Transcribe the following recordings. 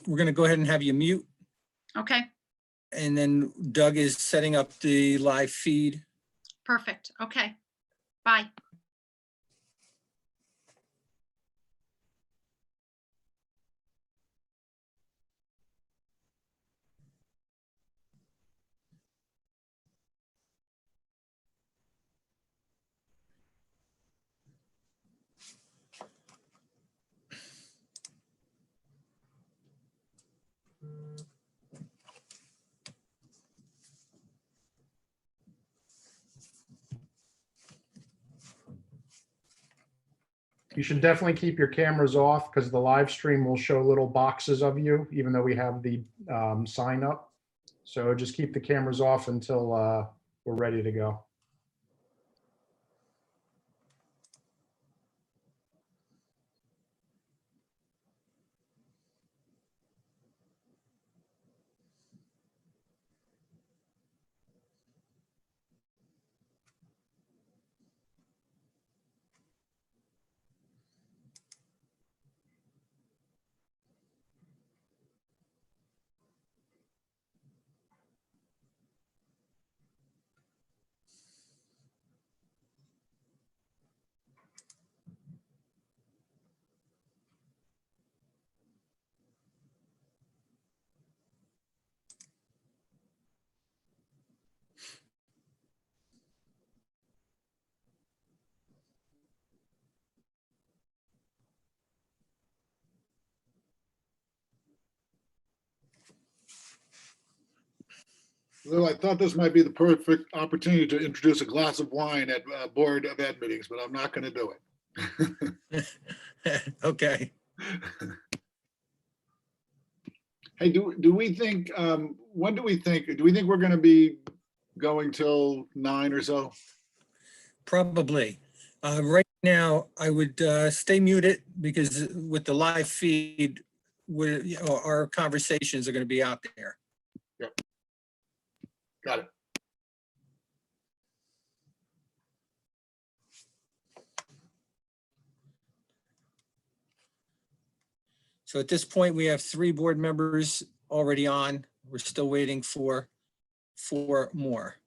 we're going to go ahead and have you mute. Okay, And then Doug is setting up the live feed. perfect. Okay, bye. You should definitely keep your cameras off because the live stream will show little boxes of you, even though we have the sign up. So just keep the cameras off until we're ready to go. Lou, I thought this might be the perfect opportunity to introduce a glass of wine at Board of Ed meetings, but I'm not going to do it. Okay. Hey, do we think, when do we think we're going to be going till 9 or so? Probably. Right now, I would stay muted because with the live feed, our conversations are going to be out there. Yep. Got it. So at this point, we have 3 board members already on. We're still waiting for 4 more.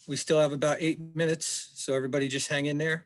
We still have about 8 minutes, so everybody just hang in there.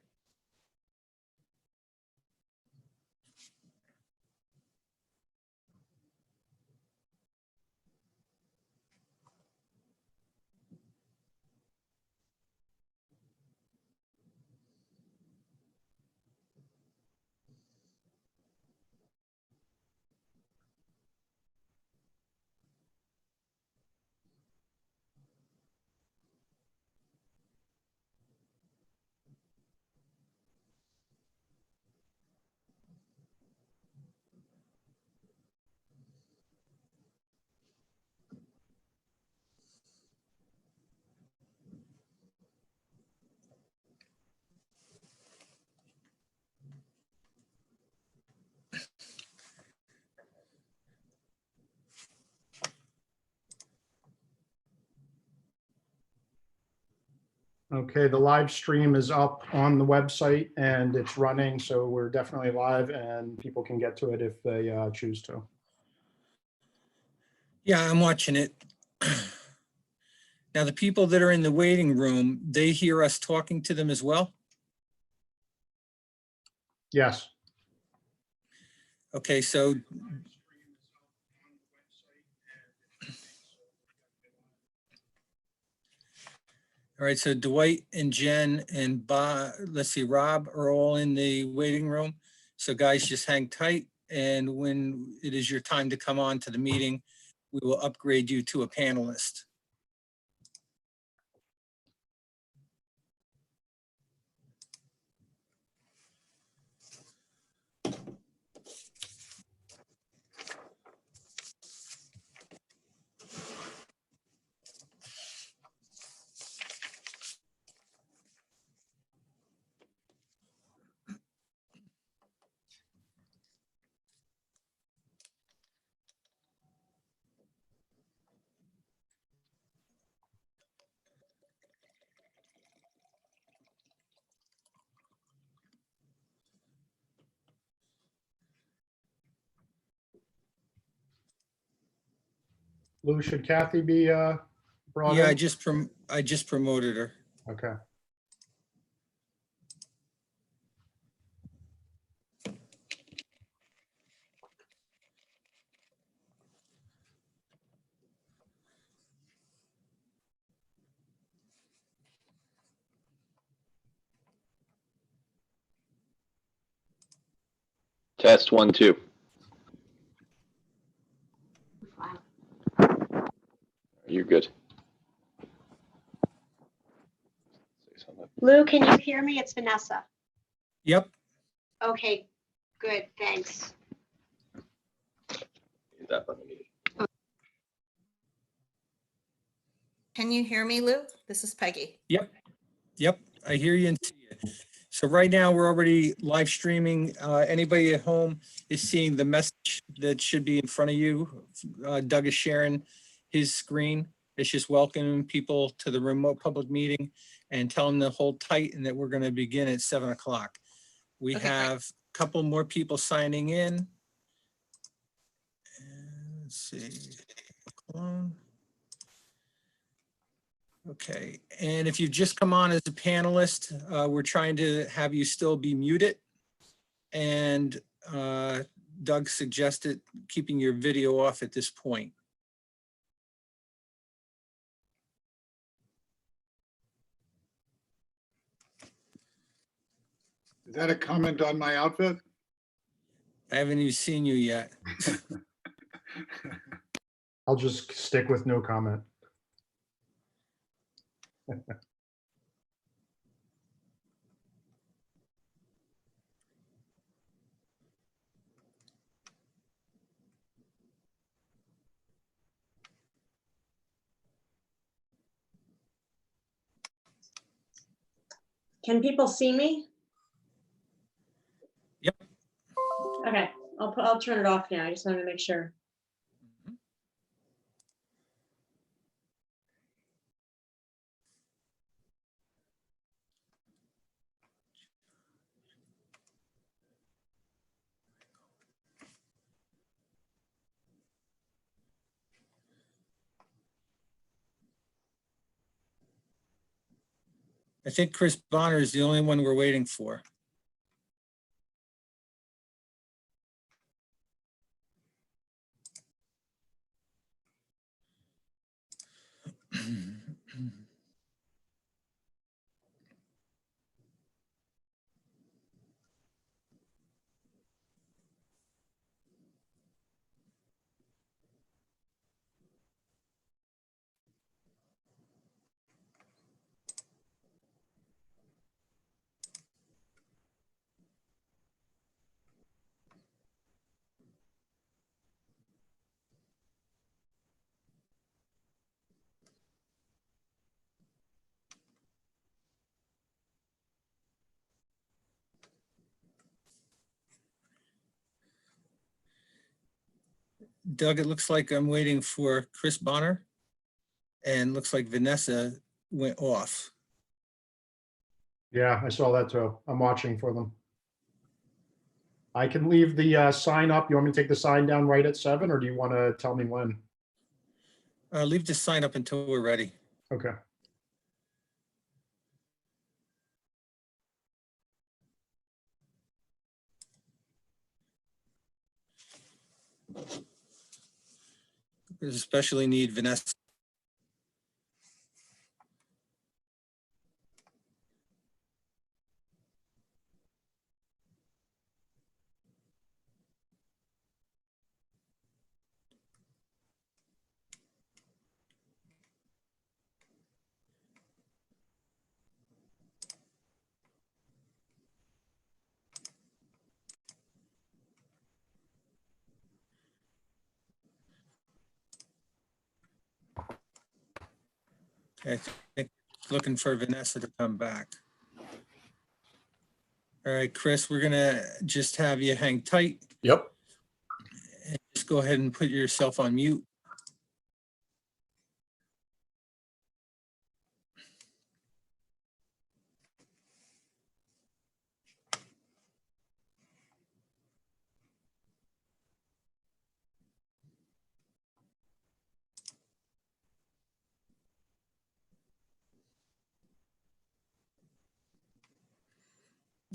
Okay, the live stream is up on the website and it's running, so we're definitely live and people can get to it if they choose to. Yeah, I'm watching it. Now, the people that are in the waiting room, they hear us talking to them as well? Yes. Okay, so all right, so Dwight and Jen and Bob, let's see, Rob are all in the waiting room. So guys, just hang tight. And when it is your time to come on to the meeting, we will upgrade you to a panelist. Lou, should Kathy be brought Yeah, in? I just promoted her. Okay. Test 1, 2. You're good. Say something. Lou, can you hear me? It's Vanessa. Yep, Okay, good, thanks. Hit that button immediately. Can you hear me, Lou? This is Peggy. yep, I hear you and see you. So right now, we're already live streaming. Anybody at home is seeing the message that should be in front of you. Doug is sharing his screen. It's just welcoming people to the remote public meeting and telling them to hold tight and that we're going to begin at 7 o'clock. We Okay, great. have a couple more people signing in. And let's see. Clone. Okay, and if you've just come on as a panelist, we're trying to have you still be muted. And Doug suggested keeping your video off at this point. Is that a comment on my outfit? I haven't even seen you yet. I'll just stick with no comment. Can people see me? Yep. Okay, I'll turn it off now. I just wanted to make sure. I think Chris Bonner is the only one we're waiting for. Doug, it looks like I'm waiting for Chris Bonner, and looks like Vanessa went off. Yeah, I saw that too. I'm watching for them. I can leave the sign up. You want me to take the sign down right at 7, or do you want to tell me when? Leave the sign up until we're ready. Okay. There's especially need Vanessa. I think looking for Vanessa to come back. All right, Chris, we're gonna just have you hang tight. Yep. And just go ahead and put yourself on mute.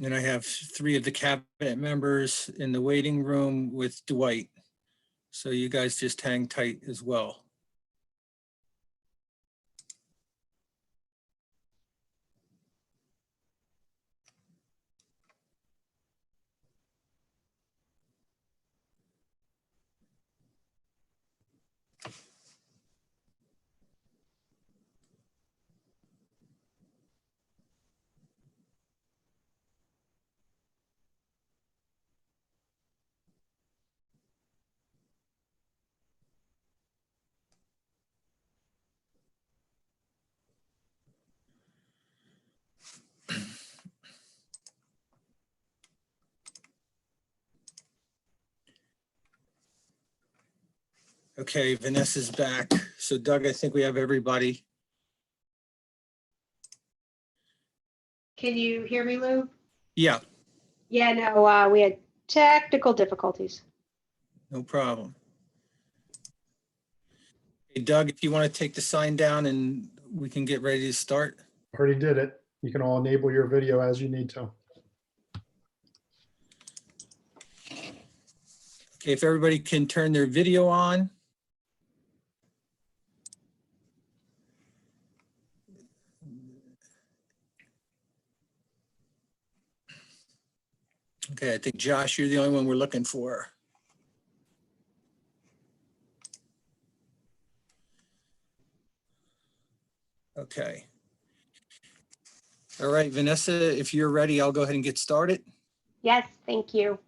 And I have 3 of the cabinet members in the waiting room with Dwight. So you guys just hang tight as well. Okay, Vanessa's back. So Doug, I think we have everybody. Can you hear me, Lou? Yeah, Yeah, no, we had technical difficulties. no problem. Hey Doug, if you want to take the sign down and we can get ready to start. Already did it. You can all enable your video as you need to. Okay, if everybody can turn their video on. Okay, I think Josh, you're the only one we're looking for. Okay. All right, Vanessa, if you're ready, I'll go ahead and get started. Yes, thank you.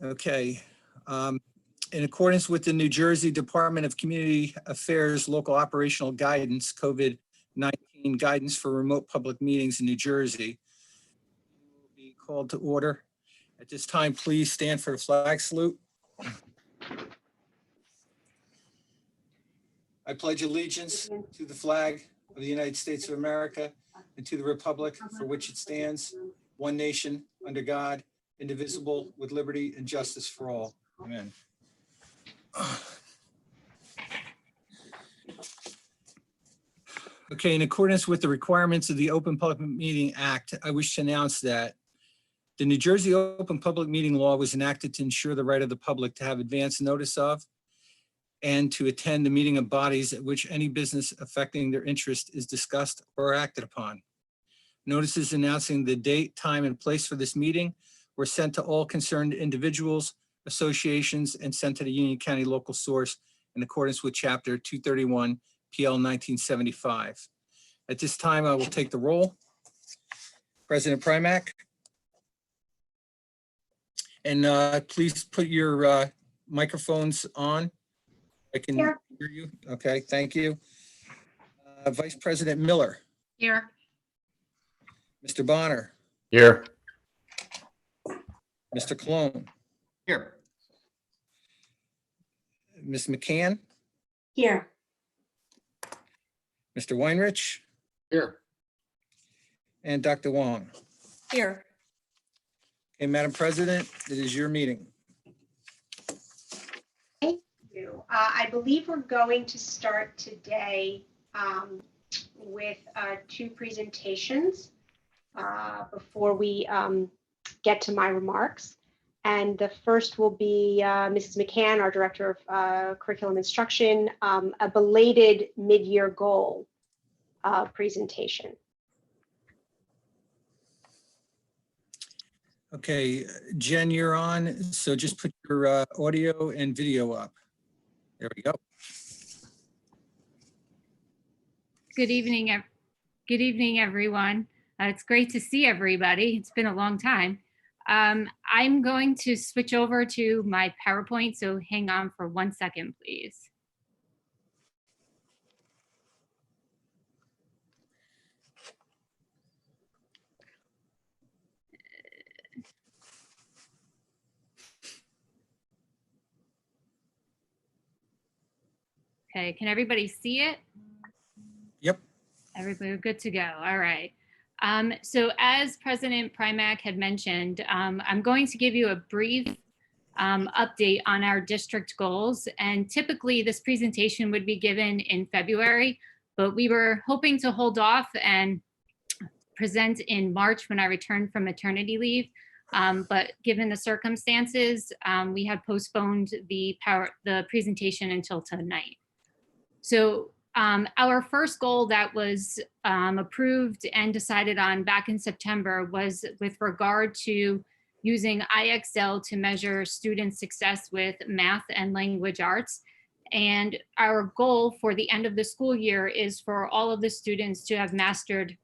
Okay. In accordance with the New Jersey Department of Community Affairs Local Operational Guidance, COVID-19 guidance for remote public meetings in New Jersey, will be called to order. At this time, please stand for the flag salute. I pledge allegiance to the flag of the United States of America and to the republic for which it stands, one nation, under God, indivisible, with liberty and justice for all. Amen. Okay, in accordance with the requirements of the Open Public Meeting Act, I wish to announce that the New Jersey Open Public Meeting Law was enacted to ensure the right of the public to have advance notice of and to attend the meeting of bodies at which any business affecting their interest is discussed or acted upon. Notices announcing the date, time, and place for this meeting were sent to all concerned individuals, associations, and sent to the Union County local source in accordance with Chapter 231 PL 1975. At this time, I will take the roll. President Primack. And please put your microphones on. I can hear you. Okay, thank you. Vice President Miller, Here. Mr. Bonner, Here. Mr. Cologne, Here. Ms. McCann, Here. Mr. Weinrich, Here. and Dr. Wong. Here. Okay, Madam President, it is your meeting. Thank you. I believe we're going to start today with 2 presentations before we get to my remarks. And the first will be Mrs. McCann, our Director of Curriculum Instruction, a belated mid-year goal presentation. Okay, Jen, you're on. So just put your audio and video up. There we go. Good evening, everyone. It's great to see everybody. It's been a long time. I'm going to switch over to my PowerPoint, so hang on for 1 second, please. Okay, can everybody see it? Yep. Everybody, we're good to go. All right. So as President Primack had mentioned, I'm going to give you a brief update on our district goals. And typically this presentation would be given in February, but we were hoping to hold off and present in March when I returned from maternity leave. But given the circumstances, we have postponed the presentation until tonight. So our first goal that was approved and decided on back in September was with regard to using IXL to measure student success with math and language arts. And our goal for the end of the school year is for all of the students to have mastered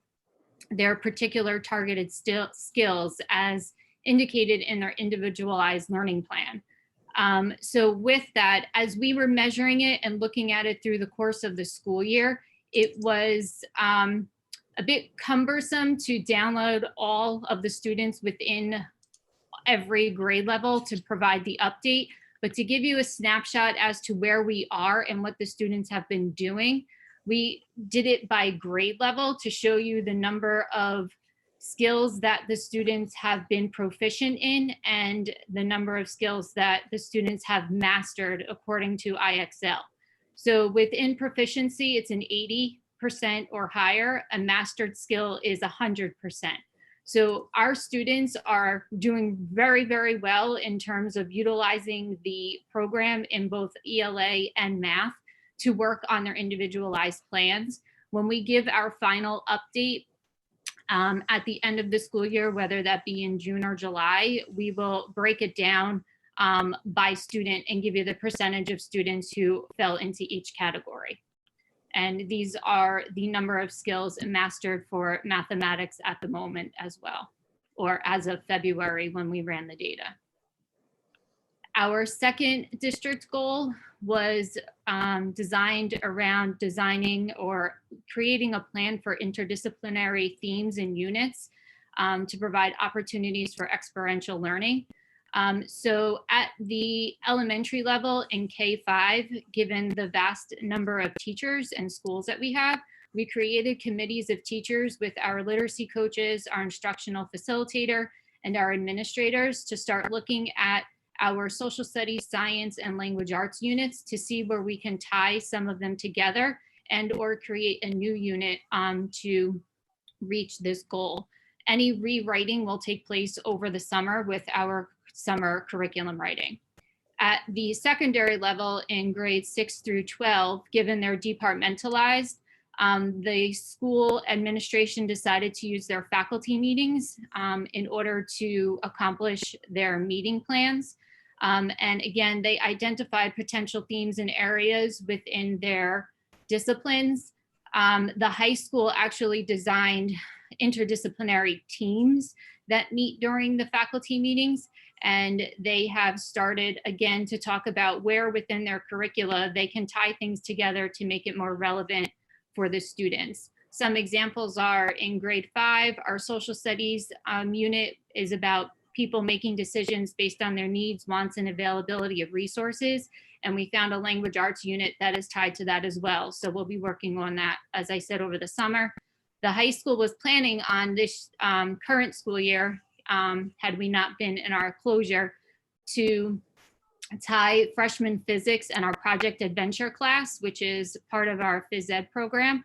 their particular targeted skills as indicated in their individualized learning plan. So with that, as we were measuring it and looking at it through the course of the school year, it was a bit cumbersome to download all of the students within every grade level to provide the update. But to give you a snapshot as to where we are and what the students have been doing, we did it by grade level to show you the number of skills that the students have been proficient in and the number of skills that the students have mastered according to IXL. So within proficiency, it's an 80% or higher. A mastered skill is 100%. So our students are doing very, very well in terms of utilizing the program in both ELA and math to work on their individualized plans. When we give our final update at the end of the school year, whether that be in June or July, we will break it down by student and give you the percentage of students who fell into each category. And these are the number of skills mastered for mathematics at the moment as well, or as of February when we ran the data. Our second district goal was designed around designing or creating a plan for interdisciplinary themes and units to provide opportunities for experiential learning. So at the elementary level in K-5, given the vast number of teachers and schools that we have, we created committees of teachers with our literacy coaches, our instructional facilitator, and our administrators to start looking at our social studies, science, and language arts units to see where we can tie some of them together and or create a new unit to reach this goal. Any rewriting will take place over the summer with our summer curriculum writing. At the secondary level in grades 6 through 12, given they're departmentalized, the school administration decided to use their faculty meetings in order to accomplish their meeting plans. And again, they identified potential themes and areas within their disciplines. The high school actually designed interdisciplinary teams that meet during the faculty meetings. And they have started again to talk about where within their curricula they can tie things together to make it more relevant for the students. Some examples are in grade 5, our social studies unit is about people making decisions based on their needs, wants, and availability of resources. And we found a language arts unit that is tied to that as well. So we'll be working on that, as I said, over the summer. The high school was planning on this current school year, had we not been in our closure, to tie freshman physics and our project adventure class, which is part of our phys ed program,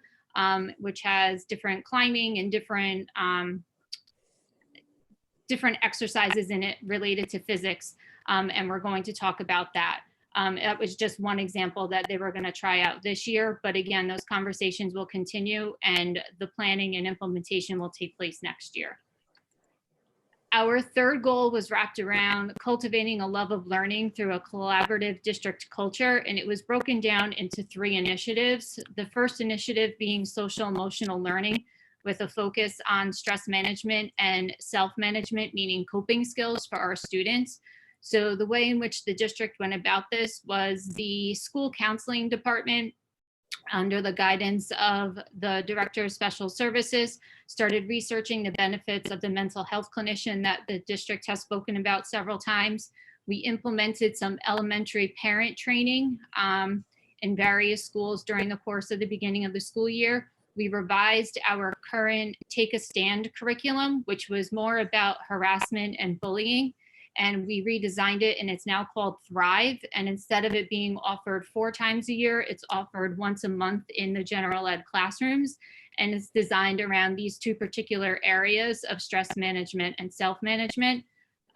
which has different climbing and different exercises in it related to physics. And we're going to talk about that. That was just one example that they were going to try out this year. But again, those conversations will continue and the planning and implementation will take place next year. Our third goal was wrapped around cultivating a love of learning through a collaborative district culture, and it was broken down into 3 initiatives. The first initiative being social emotional learning with a focus on stress management and self-management, meaning coping skills for our students. So the way in which the district went about this was the school counseling department, under the guidance of the Director of Special Services, started researching the benefits of the mental health clinician that the district has spoken about several times. We implemented some elementary parent training in various schools during the course of the beginning of the school year. We revised our current Take a Stand curriculum, which was more about harassment and bullying. And we redesigned it and it's now called Thrive. And instead of it being offered 4 times a year, it's offered once a month in the general ed classrooms. and it's designed around these two particular areas of stress management and self-management.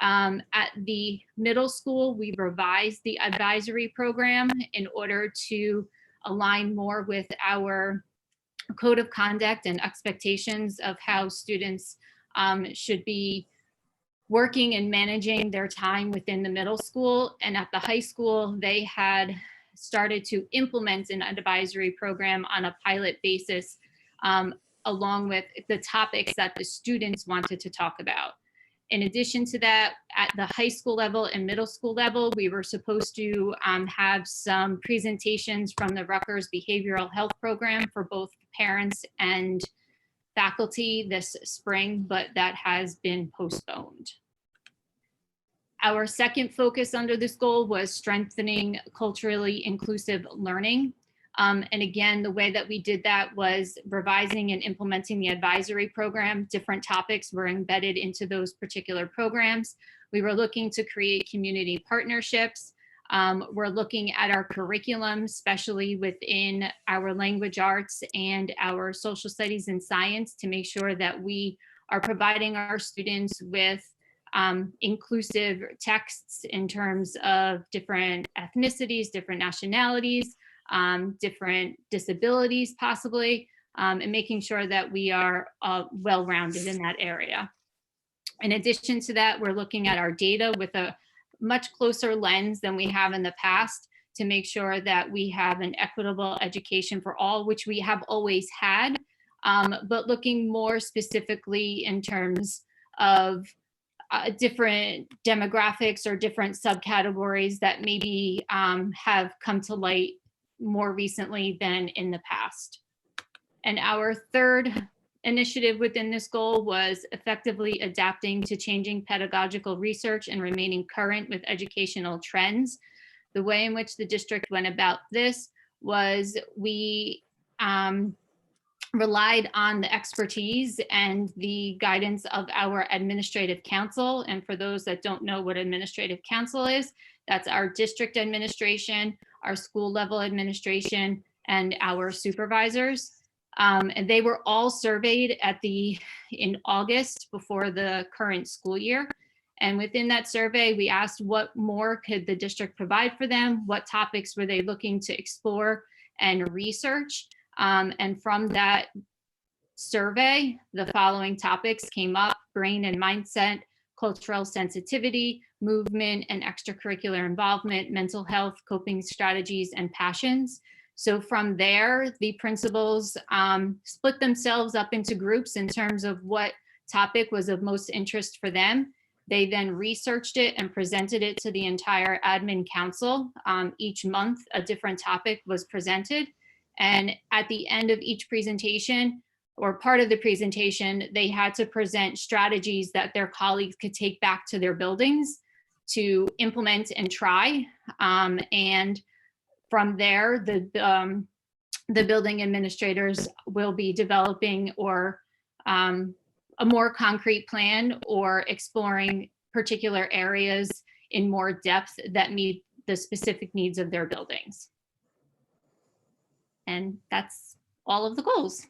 At the middle school, we revised the advisory program in order to align more with our code of conduct and expectations of how students should be working and managing their time within the middle school. And at the high school, they had started to implement an advisory program on a pilot basis, along with the topics that the students wanted to talk about. In addition to that, at the high school level and middle school level, we were supposed to have some presentations from the Rutgers Behavioral Health Program for both parents and faculty this spring, but that has been postponed. Our second focus under this goal was strengthening culturally inclusive learning. And again, the way that we did that was revising and implementing the advisory program. Different topics were embedded into those particular programs. We were looking to create community partnerships. We're looking at our curriculum, especially within our language arts and our social studies and science, to make sure that we are providing our students with inclusive texts in terms of different ethnicities, different nationalities, different disabilities possibly, and making sure that we are well-rounded in that area. In addition to that, we're looking at our data with a much closer lens than we have in the past to make sure that we have an equitable education for all, which we have always had, but looking more specifically in terms of different demographics or different subcategories that maybe have come to light more recently than in the past. And our third initiative within this goal was effectively adapting to changing pedagogical research and remaining current with educational trends. The way in which the district went about this was we relied on the expertise and the guidance of our administrative council. And for those that don't know what administrative council is, that's our district administration, our school level administration, and our supervisors. And they were all surveyed in August before the current school year. And within that survey, we asked what more could the district provide for them? What topics were they looking to explore and research? And from that survey, the following topics came up: brain and mindset, cultural sensitivity, movement and extracurricular involvement, mental health, coping strategies, and passions. So from there, the principals split themselves up into groups in terms of what topic was of most interest for them. They then researched it and presented it to the entire admin council. Each month, a different topic was presented. And at the end of each presentation, or part of the presentation, they had to present strategies that their colleagues could take back to their buildings to implement and try. And from there, the building administrators will be developing or a more concrete plan or exploring particular areas in more depth that meet the specific needs of their buildings. And that's all of the goals.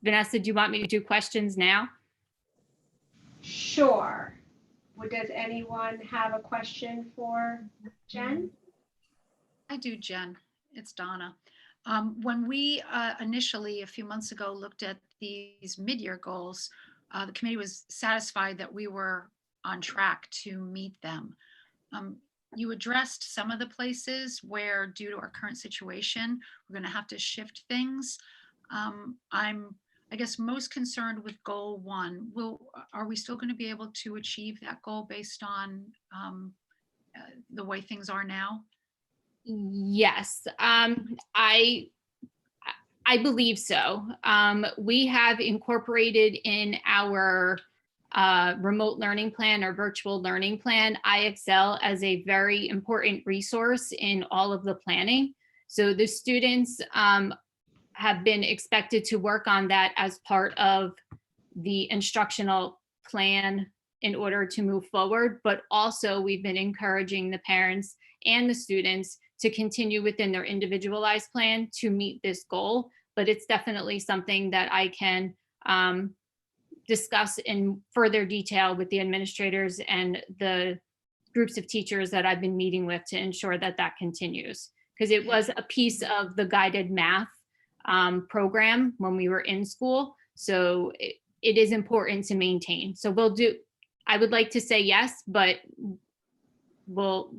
Vanessa, do you want me to do questions now? Sure. Does anyone have a question for Jen? I do, Jen. It's Donna. When we initially, a few months ago, looked at these mid-year goals, the committee was satisfied that we were on track to meet them. You addressed some of the places where, due to our current situation, we're going to have to shift things. I'm, I guess, most concerned with goal 1. Are we still going to be able to achieve that goal based on the way things are now? Yes, I believe so. We have incorporated in our remote learning plan or virtual learning plan, IXL, as a very important resource in all of the planning. So the students have been expected to work on that as part of the instructional plan in order to move forward, but also we've been encouraging the parents and the students to continue within their individualized plan to meet this goal. But it's definitely something that I can discuss in further detail with the administrators and the groups of teachers that I've been meeting with to ensure that that continues. Because it was a piece of the guided math program when we were in school. So it is important to maintain. So I would like to say yes, but we'll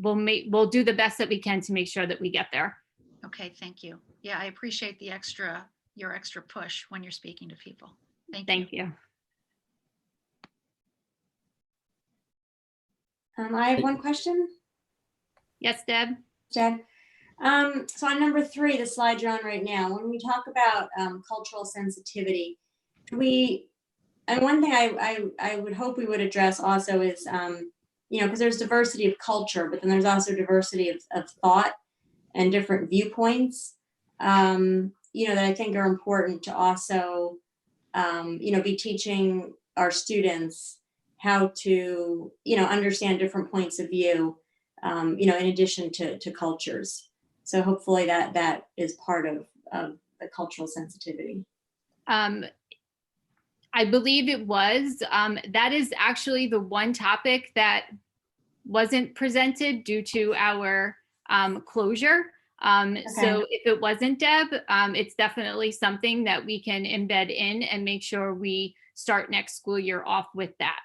do the best that we can to make sure that we get there. Okay, thank you. Yeah, I appreciate your extra push when you're speaking to people. Thank you. Thank you. I have one question, Yes, Deb? Deb. So on number 3, the slide you're on right now, when we talk about cultural sensitivity, and one thing I would hope we would address also is, because there's diversity of culture, but then there's also diversity of thought and different viewpoints, that I think are important to also, be teaching our students how to, understand different points of view, in addition to cultures. So hopefully that is part of the cultural sensitivity. I believe it was. That is actually the one topic that wasn't presented due to our closure. So if it wasn't, Deb, it's definitely something that we can embed in and make sure we start next school year off with that.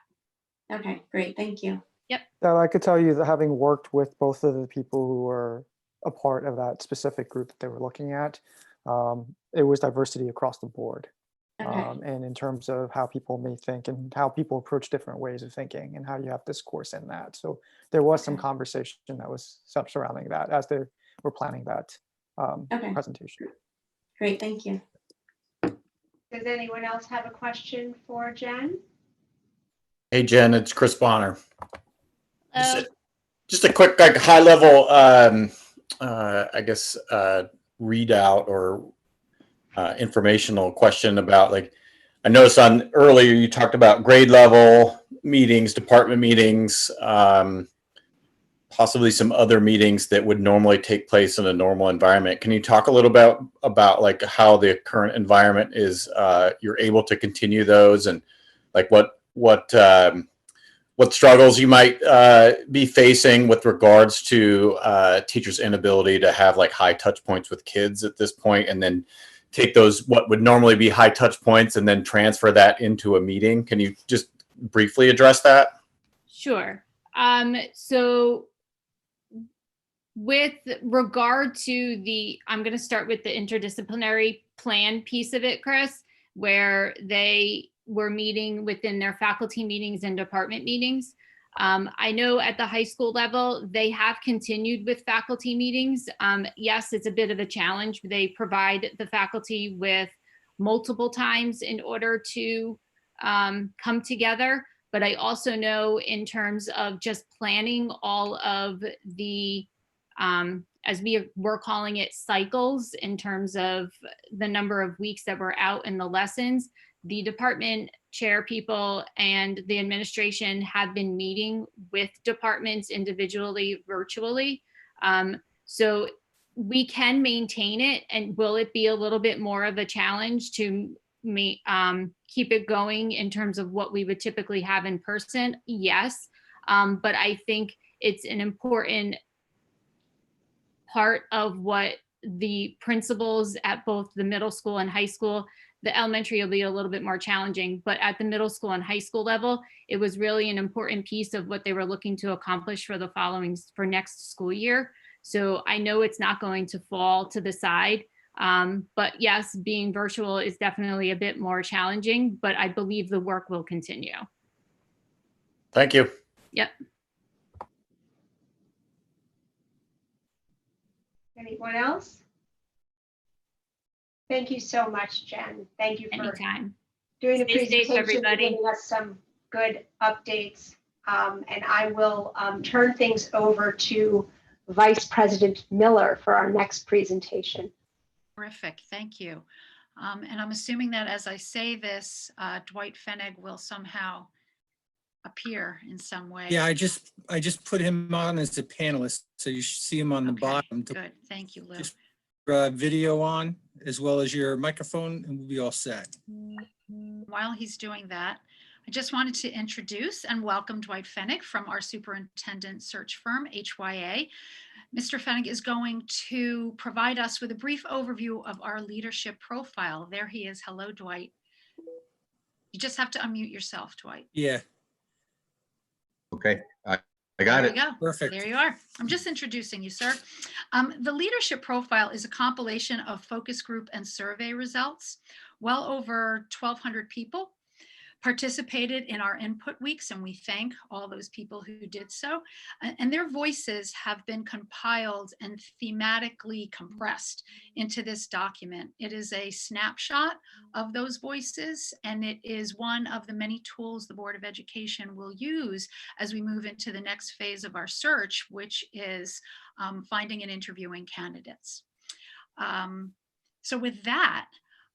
Okay, great. Thank you. Yep. I could tell you that having worked with both of the people who were a part of that specific group that they were looking at, it was diversity across the board. Okay. And in terms of how people may think and how people approach different ways of thinking and how you have discourse in that. So there was some conversation that was surrounding that as they were planning that presentation. Great, thank you. Does anyone else have a question for Jen? Hey, Jen, it's Chris Bonner. Uh, Just a quick, high level, readout or informational question about, I noticed on earlier you talked about grade level meetings, department meetings, possibly some other meetings that would normally take place in a normal environment. Can you talk a little bit about how the current environment is, you're able to continue those, and what struggles you might be facing with regards to teachers' inability to have high touch points with kids at this point, and then take those, what would normally be high touch points, and then transfer that into a meeting? Can you just briefly address that? Sure. So with regard to I'm going to start with the interdisciplinary plan piece of it, Chris, where they were meeting within their faculty meetings and department meetings. I know at the high school level, they have continued with faculty meetings. Yes, it's a bit of a challenge. They provide the faculty with multiple times in order to come together. But I also know in terms of just planning all of the, as we're calling it, cycles, in terms of the number of weeks that we're out in the lessons, the department chair people and the administration have been meeting with departments individually, virtually. So we can maintain it. And will it be a little bit more of a challenge to keep it going in terms of what we would typically have in person? Yes. But I think it's an important part of what the principals at both the middle school and high school. The elementary will be a little bit more challenging, but at the middle school and high school level, it was really an important piece of what they were looking to accomplish for next school year. So I know it's not going to fall to the side, but yes, being virtual is definitely a bit more challenging, but I believe the work will continue. Thank you. Yep. Anyone else? Thank you so much, Jen. Thank you for Anytime. doing the Stay safe, presentation, everybody. giving us some good updates. And I will turn things over to Vice President Miller for our next presentation. Terrific, thank you. And I'm assuming that as I say this, Dwight Fennig will somehow appear appear in some way. Yeah, I just put him on as a panelist, so you should see him on the Okay, bottom. To good. Thank you, Lou. just video on as well as your microphone, and we'll be all set. While he's doing that, I just wanted to introduce and welcome Dwight Fennick from our superintendent search firm, HYA. Mr. Fennick is going to provide us with a brief overview of our leadership profile. There he is. Hello, Dwight. You just have to unmute yourself, Dwight. Yeah, Okay, I got There it. you go. perfect. There you are. I'm just introducing you, sir. The leadership profile is a compilation of focus group and survey results. Well over 1,200 people participated in our input weeks, and we thank all those people who did so. And their voices have been compiled and thematically compressed into this document. It is a snapshot of those voices, and it is one of the many tools the Board of Education will use as we move into the next phase of our search, which is finding and interviewing candidates. So with that,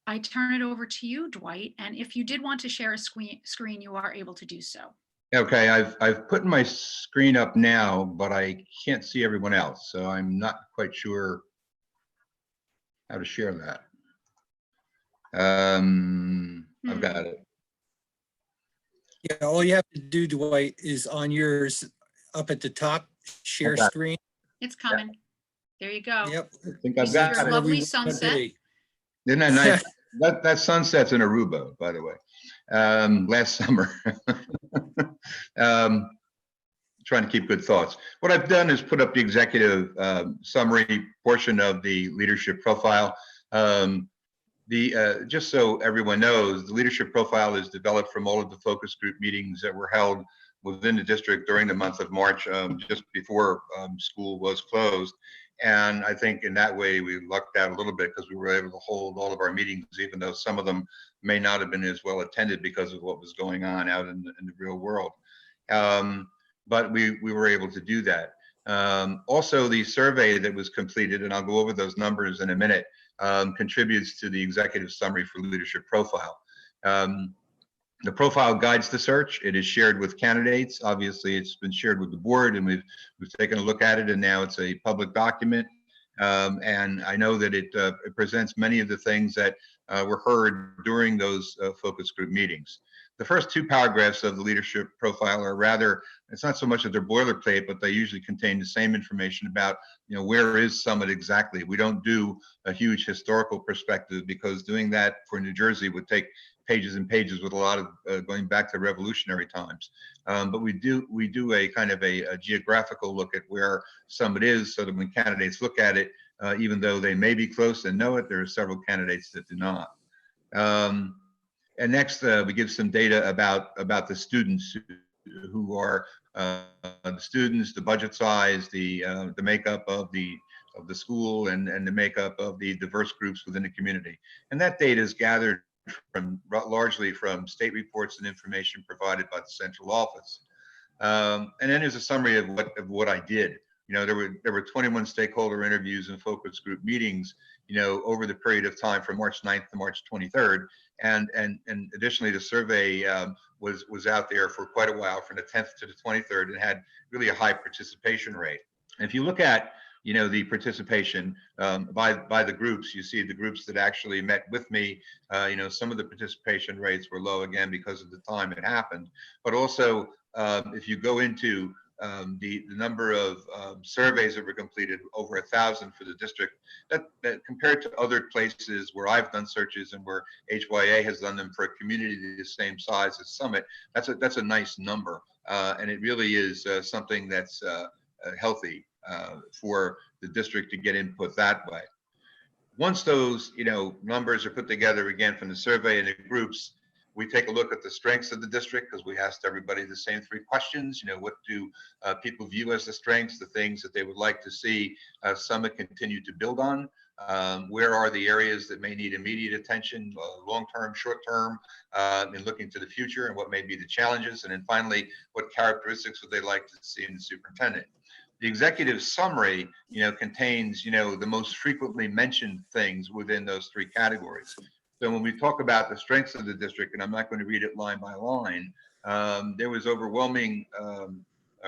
I turn it over to you, Dwight. And if you did want to share a screen, you are able to do so. Okay, I've put my screen up now, but I can't see everyone else, so I'm not quite sure how to share that. I've got it. Yeah, all you have to do, Dwight, is on yours up at the top, share Okay. screen. It's coming. There you go. Yep. I think You I've see got your it. lovely Where we wanna sunset. be. Isn't that nice? That sunset's in Aruba, by the way, last summer. Trying to keep good thoughts. What I've done is put up the executive summary portion of the leadership profile. Just so everyone knows, the leadership profile is developed from all of the focus group meetings that were held within the district during the month of March, just before school was closed. And I think in that way, we lucked out a little bit because we were able to hold all of our meetings, even though some of them may not have been as well attended because of what was going on out in the real world. But we were able to do that. Also, the survey that was completed, and I'll go over those numbers in a minute, contributes to the executive summary for leadership profile. The profile guides the search. It is shared with candidates. Obviously, it's been shared with the board, and we've taken a look at it, and now it's a public document. And I know that it presents many of the things that were heard during those focus group meetings. The first two paragraphs of the leadership profile are rather, it's not so much that they're boilerplate, but they usually contain the same information about, where is Summit exactly. We don't do a huge historical perspective because doing that for New Jersey would take pages and pages with a lot of going back to revolutionary times. But we do a kind of a geographical look at where Summit is, so that when candidates look at it, even though they may be close and know it, there are several candidates that do not. And next, we give some data about the students who are the students, the budget size, the makeup of the school, and the makeup of the diverse groups within the community. And that data is gathered largely from state reports and information provided by the central office. And then there's a summary of what I did. There were 21 stakeholder interviews and focus group meetings, over the period of time from March 9th to March 23rd. And additionally, the survey was out there for quite a while, from the 10th to the 23rd, and had really a high participation rate. And if you look at the participation by the groups, you see the groups that actually met with me. Some of the participation rates were low, again, because of the time it happened. But also, if you go into the number of surveys that were completed, over 1,000 for the district, that compared to other places where I've done searches and where HYA has done them for a community the same size as Summit, that's a nice number. And it really is something that's healthy for the district to get input that way. Once those numbers are put together again from the survey and the groups, we take a look at the strengths of the district, because we asked everybody the same three questions. What do people view as the strengths, the things that they would like to see Summit continue to build on? Where are the areas that may need immediate attention, long-term, short-term, in looking to the future, and what may be the challenges? And then finally, what characteristics would they like to see in the superintendent? The executive summary, contains, the most frequently mentioned things within those three categories. So when we talk about the strengths of the district, and I'm not going to read it line by line, there was overwhelming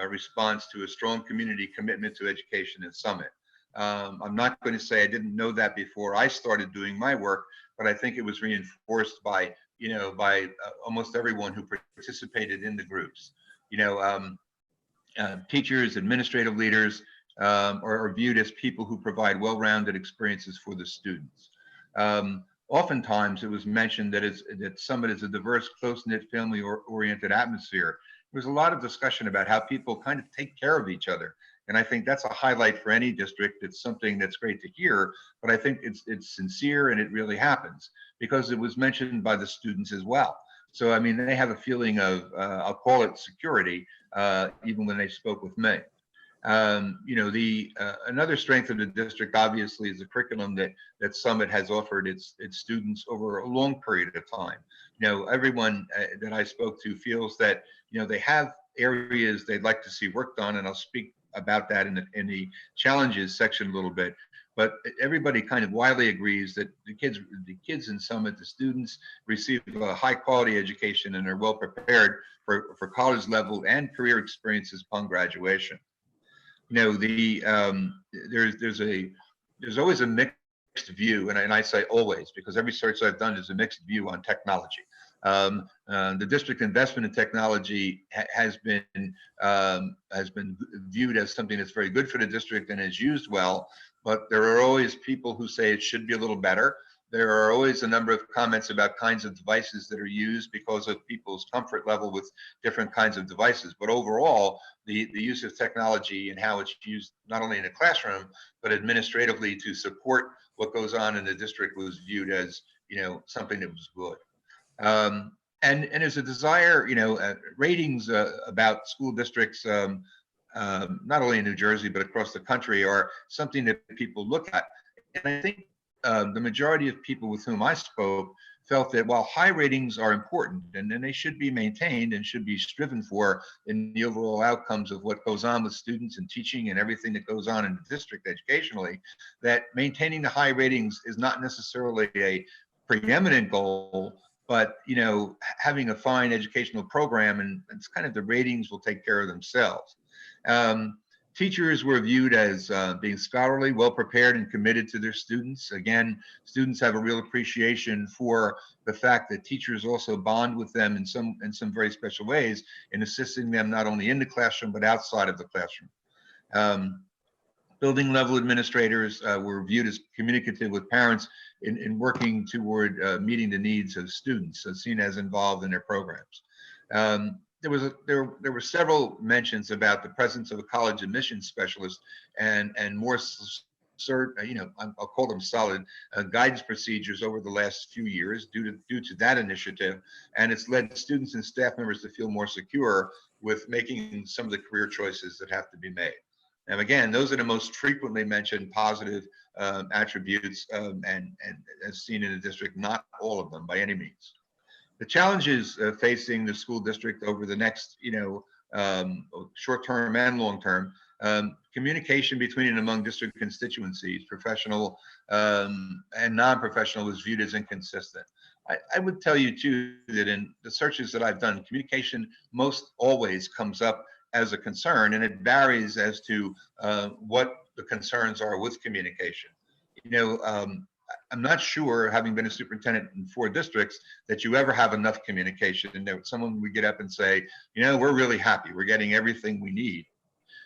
response to a strong community commitment to education in Summit. I'm not going to say I didn't know that before I started doing my work, but I think it was reinforced by, almost everyone who participated in the groups. Teachers, administrative leaders are viewed as people who provide well-rounded experiences for the students. Oftentimes, it was mentioned that Summit is a diverse, close-knit, family-oriented atmosphere. There's a lot of discussion about how people kind of take care of each other. And I think that's a highlight for any district. It's something that's great to hear, but I think it's sincere and it really happens because it was mentioned by the students as well. So, I mean, they have a feeling of, I'll call it security, even when they spoke with me. Another strength of the district, obviously, is the curriculum that Summit has offered its students over a long period of time. Everyone that I spoke to feels that, they have areas they'd like to see worked on, and I'll speak about that in the challenges section a little bit. But everybody kind of widely agrees that the kids in Summit, the students, receive a high quality education and are well prepared for college level and career experiences upon graduation. There's always a mixed view, and I say always because every search I've done is a mixed view on technology. The district investment in technology has been viewed as something that's very good for the district and is used well, but there are always people who say it should be a little better. There are always a number of comments about kinds of devices that are used because of people's comfort level with different kinds of devices. But overall, the use of technology and how it's used not only in a classroom, but administratively to support what goes on in the district was viewed as, something that was good. And there's a desire, ratings about school districts, not only in New Jersey, but across the country are something that people look at. And I think the majority of people with whom I spoke felt that while high ratings are important and they should be maintained and should be striven for in the overall outcomes of what goes on with students and teaching and everything that goes on in the district educationally, that maintaining the high ratings is not necessarily a preeminent goal, but having a fine educational program and it's kind of the ratings will take care of themselves. Teachers were viewed as being scholarly, well-prepared, and committed to their students. Again, students have a real appreciation for the fact that teachers also bond with them in some very special ways in assisting them not only in the classroom, but outside of the classroom. Building level administrators were viewed as communicative with parents in working toward meeting the needs of students, seen as involved in their programs. There were several mentions about the presence of a college admissions specialist and more I'll call them solid guidance procedures over the last few years due to that initiative, and it's led students and staff members to feel more secure with making some of the career choices that have to be made. And again, those are the most frequently mentioned positive attributes, and as seen in the district, not all of them by any means. The challenges facing the school district over the next, short-term and long-term, communication between and among district constituencies, professional and non-professional, is viewed as inconsistent. I would tell you too that in the searches that I've done, communication most always comes up as a concern, and it varies as to what the concerns are with communication. I'm not sure, having been a superintendent in 4 districts, that you ever have enough communication and that someone would get up and say, we're really happy, we're getting everything we need.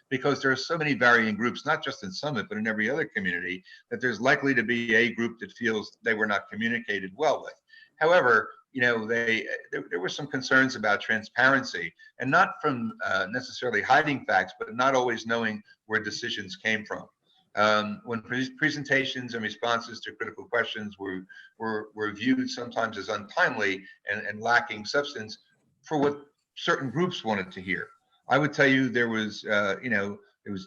Because there are so many varying groups, not just in Summit, but in every other community, that there's likely to be a group that feels they were not communicated well with. However, there were some concerns about transparency, and not from necessarily hiding facts, but not always knowing where decisions came from. When presentations and responses to critical questions were viewed sometimes as untimely and lacking substance for what certain groups wanted to hear. I would tell you there was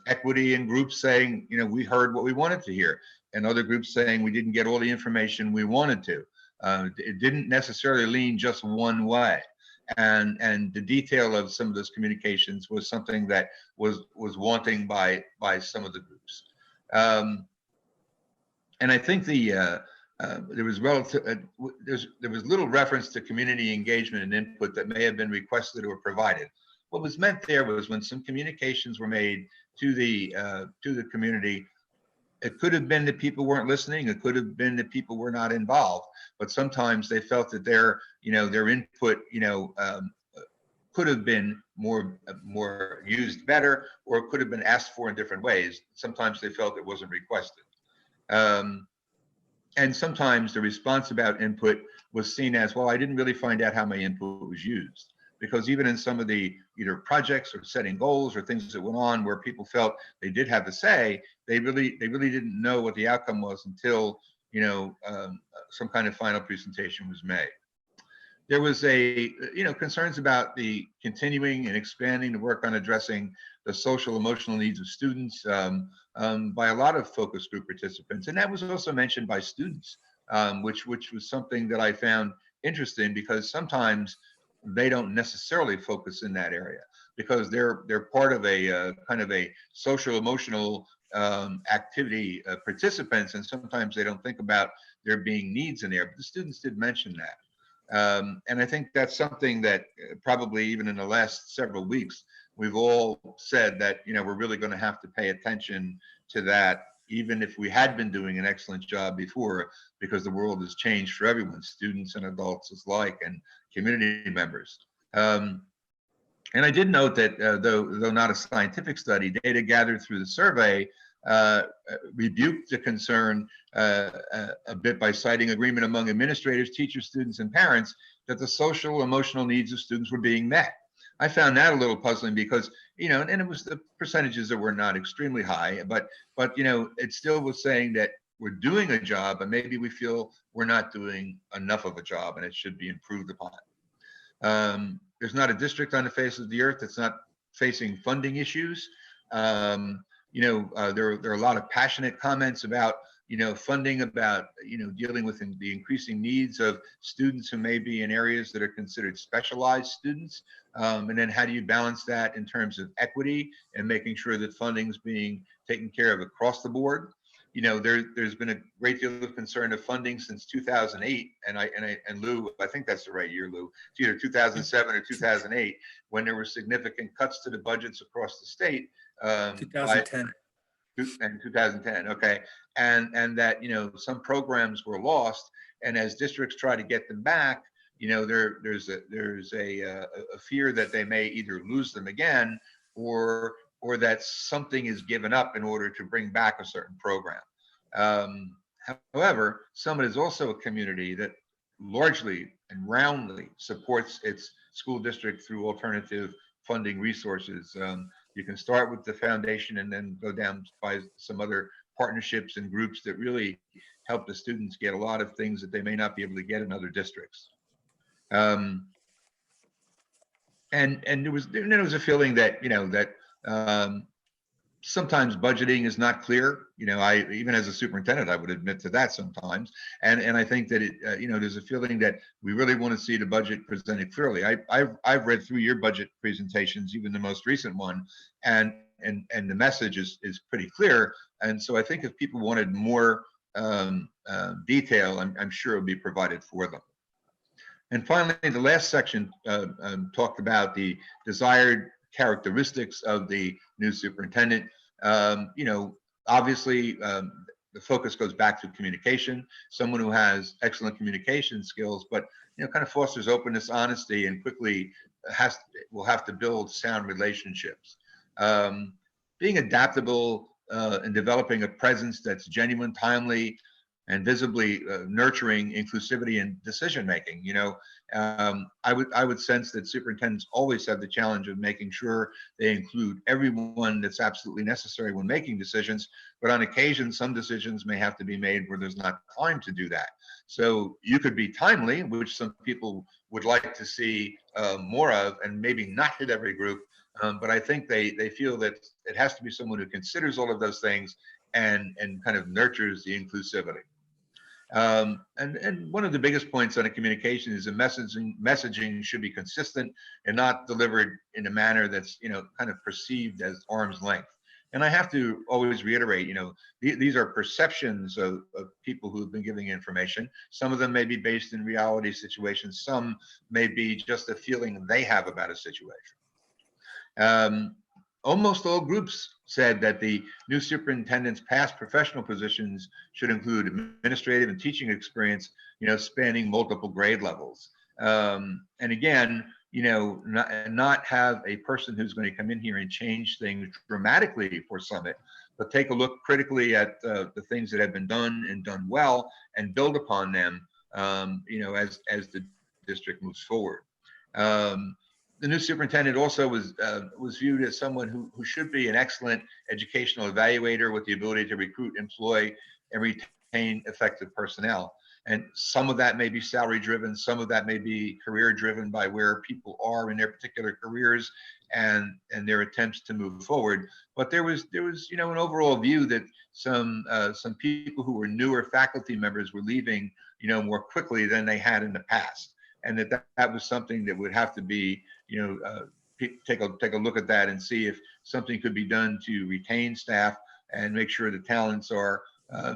equity in groups saying, we heard what we wanted to hear, and other groups saying we didn't get all the information we wanted to. It didn't necessarily lean just one way. And the detail of some of those communications was something that was wanting by some of the groups. And I think the there was there was little reference to community engagement and input that may have been requested or provided. What was meant there was when some communications were made to the community, it could have been that people weren't listening. It could have been that people were not involved. But sometimes they felt that their input, could have been more used better, or could have been asked for in different ways. Sometimes they felt it wasn't requested. And sometimes the response about input was seen as, well, I didn't really find out how my input was used. Because even in some of the either projects or setting goals or things that went on where people felt they did have a say, they really didn't know what the outcome was until some kind of final presentation was made. There was concerns about the continuing and expanding the work on addressing the social emotional needs of students by a lot of focus group participants, and that was also mentioned by students, which was something that I found interesting, because sometimes they don't necessarily focus in that area because they're part of a kind of a social emotional activity participants, and sometimes they don't think about there being needs in there, but the students did mention that. And I think that's something that probably even in the last several weeks, we've all said that, we're really going to have to pay attention to that, even if we had been doing an excellent job before, because the world has changed for everyone, students and adults alike, and community members. And I did note that though not a scientific study, data gathered through the survey rebuked the concern a bit by citing agreement among administrators, teachers, students, and parents that the social emotional needs of students were being met. I found that a little puzzling because, and it was the percentages that were not extremely high, but it still was saying that we're doing a job, and maybe we feel we're not doing enough of a job and it should be improved upon. There's not a district on the face of the earth that's not facing funding issues. There are a lot of passionate comments about funding, about dealing with the increasing needs of students who may be in areas that are considered specialized students, and then how do you balance that in terms of equity and making sure that funding is being taken care of across the board. There's been a great deal of concern of funding since 2008, and Lou, I think that's the right year, Lou. It's either 2007 or 2008 when there were significant cuts to the budgets across the state. 2010. And 2010, okay, and that some programs were lost, and as districts try to get them back, there's a fear that they may either lose them again or that something is given up in order to bring back a certain program. However, Summit is also a community that largely and roundly supports its school district through alternative funding resources. You can start with the foundation and then go down by some other partnerships and groups that really help the students get a lot of things that they may not be able to get in other districts. And there was a feeling that sometimes budgeting is not clear. I even as a superintendent, I would admit to that sometimes. And I think that there's a feeling that we really want to see the budget presented clearly. I've read through your budget presentations, even the most recent one, and the message is pretty clear. And so I think if people wanted more detail, I'm sure it would be provided for them. And finally, the last section talked about the desired characteristics of the new superintendent. Obviously, the focus goes back to communication, someone who has excellent communication skills, but kind of fosters openness, honesty, and quickly will have to build sound relationships. Being adaptable and developing a presence that's genuine, timely, and visibly nurturing inclusivity and decision making. I would sense that superintendents always have the challenge of making sure they include everyone that's absolutely necessary when making decisions, but on occasion some decisions may have to be made where there's not time to do that. So you could be timely, which some people would like to see more of, and maybe not hit every group, but I think they feel that it has to be someone who considers all of those things and kind of nurtures the inclusivity. And one of the biggest points on a communication is that messaging should be consistent and not delivered in a manner that's kind of perceived as arm's length. And I have to always reiterate, these are perceptions of people who have been giving information. Some of them may be based in reality situations. Some may be just a feeling they have about a situation. Almost all groups said that the new superintendent's past professional positions should include administrative and teaching experience, spanning multiple grade levels. And again, not have a person who's going to come in here and change things dramatically for Summit, but take a look critically at the things that have been done and done well, and build upon them, as the district moves forward. The new superintendent also was viewed as someone who should be an excellent educational evaluator with the ability to recruit, employ, and retain effective personnel. And some of that may be salary driven, some of that may be career driven by where people are in their particular careers and their attempts to move forward. But there was an overall view that some people who were newer faculty members were leaving more quickly than they had in the past, and that was something that would have to be take a look at that and see if something could be done to retain staff and make sure the talents are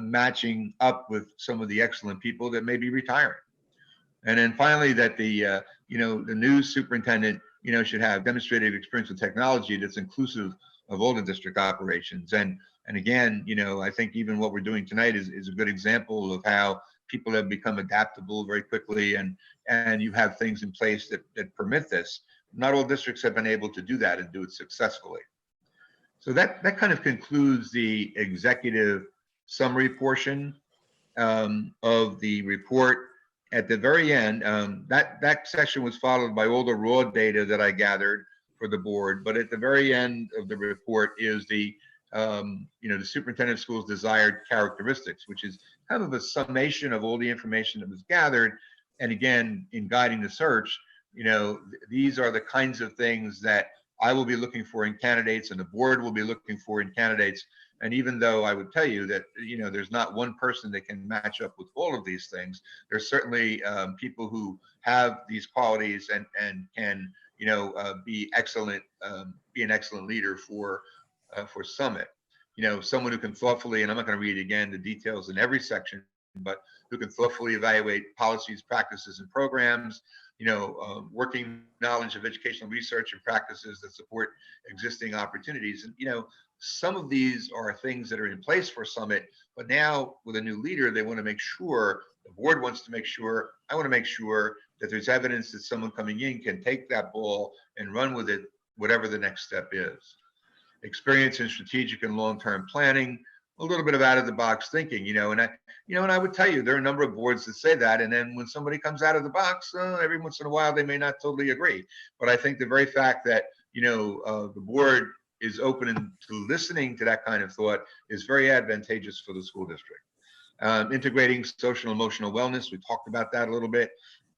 matching up with some of the excellent people that may be retiring. And then finally, that the new superintendent should have demonstrated experience with technology that's inclusive of all the district operations. And again, I think even what we're doing tonight is a good example of how people have become adaptable very quickly, and you have things in place that permit this. Not all districts have been able to do that and do it successfully. So that kind of concludes the executive summary portion of the report. At the very end, that section was followed by all the raw data that I gathered for the board. But at the very end of the report is the superintendent of schools' desired characteristics, which is kind of a summation of all the information that was gathered. And again, in guiding the search, these are the kinds of things that I will be looking for in candidates, and the board will be looking for in candidates. And even though I would tell you that, there's not one person that can match up with all of these things, there's certainly people who have these qualities and can, be excellent, be an excellent leader for Summit. Someone who can thoughtfully, and I'm not going to read again the details in every section, but who can thoughtfully evaluate policies, practices, and programs, working knowledge of educational research and practices that support existing opportunities. And, some of these are things that are in place for Summit, but now with a new leader, they want to make sure, the board wants to make sure, I want to make sure that there's evidence that someone coming in can take that ball and run with it, whatever the next step is. Experience in strategic and long-term planning, a little bit of out-of-the-box thinking, and I would tell you, there are a number of boards that say that, and then when somebody comes out of the box, every once in a while, they may not totally agree. But I think the very fact that, the board is open to listening to that kind of thought is very advantageous for the school district. Integrating social and emotional wellness, we talked about that a little bit.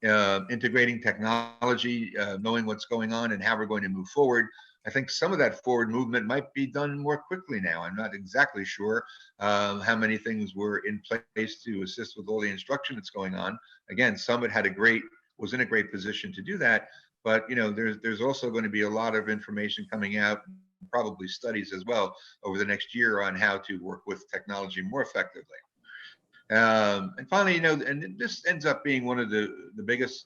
Integrating technology, knowing what's going on and how we're going to move forward. I think some of that forward movement might be done more quickly now. I'm not exactly sure how many things were in place to assist with all the instruction that's going on. Again, Summit was in a great position to do that, but there's also going to be a lot of information coming out, probably studies as well, over the next year on how to work with technology more effectively. And finally, and this ends up being one of the biggest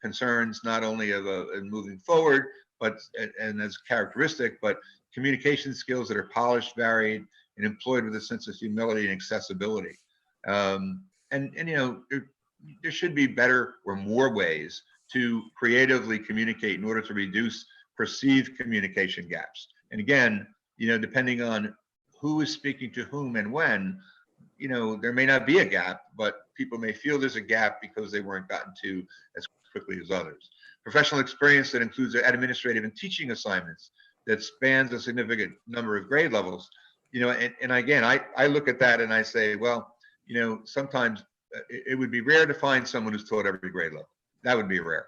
concerns, not only of moving forward, but and as a characteristic, but communication skills that are polished, varied, and employed with a sense of humility and accessibility. There should be better or more ways to creatively communicate in order to reduce perceived communication gaps. And again, depending on who is speaking to whom and when, there may not be a gap, but people may feel there's a gap because they weren't gotten to as quickly as others. Professional experience that includes administrative and teaching assignments that spans a significant number of grade levels. And again, I look at that and I say, well, sometimes it would be rare to find someone who's taught every grade level. That would be rare.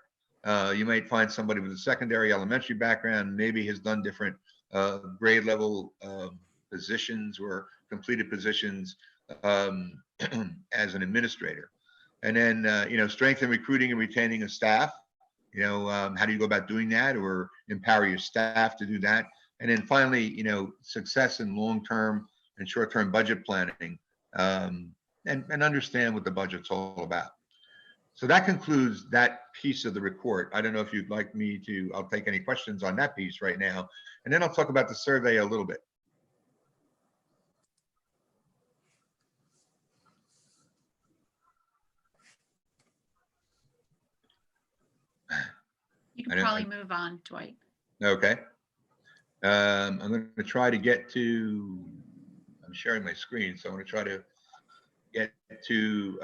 You might find somebody with a secondary, elementary background, maybe has done different grade level positions or completed positions as an administrator. And then, strength in recruiting and retaining a staff. How do you go about doing that, or empower your staff to do that? And then finally, success in long-term and short-term budget planning, and understand what the budget's all about. So that concludes that piece of the report. I don't know if you'd like me to, I'll take any questions on that piece right now, and then I'll talk about the survey a little bit. You can probably move on, Dwight. Okay. I'm going to try to get to, I'm sharing my screen, so I'm going to try to get to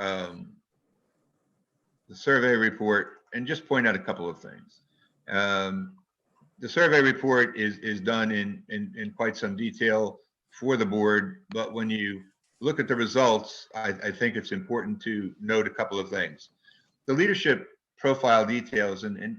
the survey report and just point out a couple of things. The survey report is done in quite some detail for the board, but when you look at the results, I think it's important to note a couple of things. The leadership profile details, and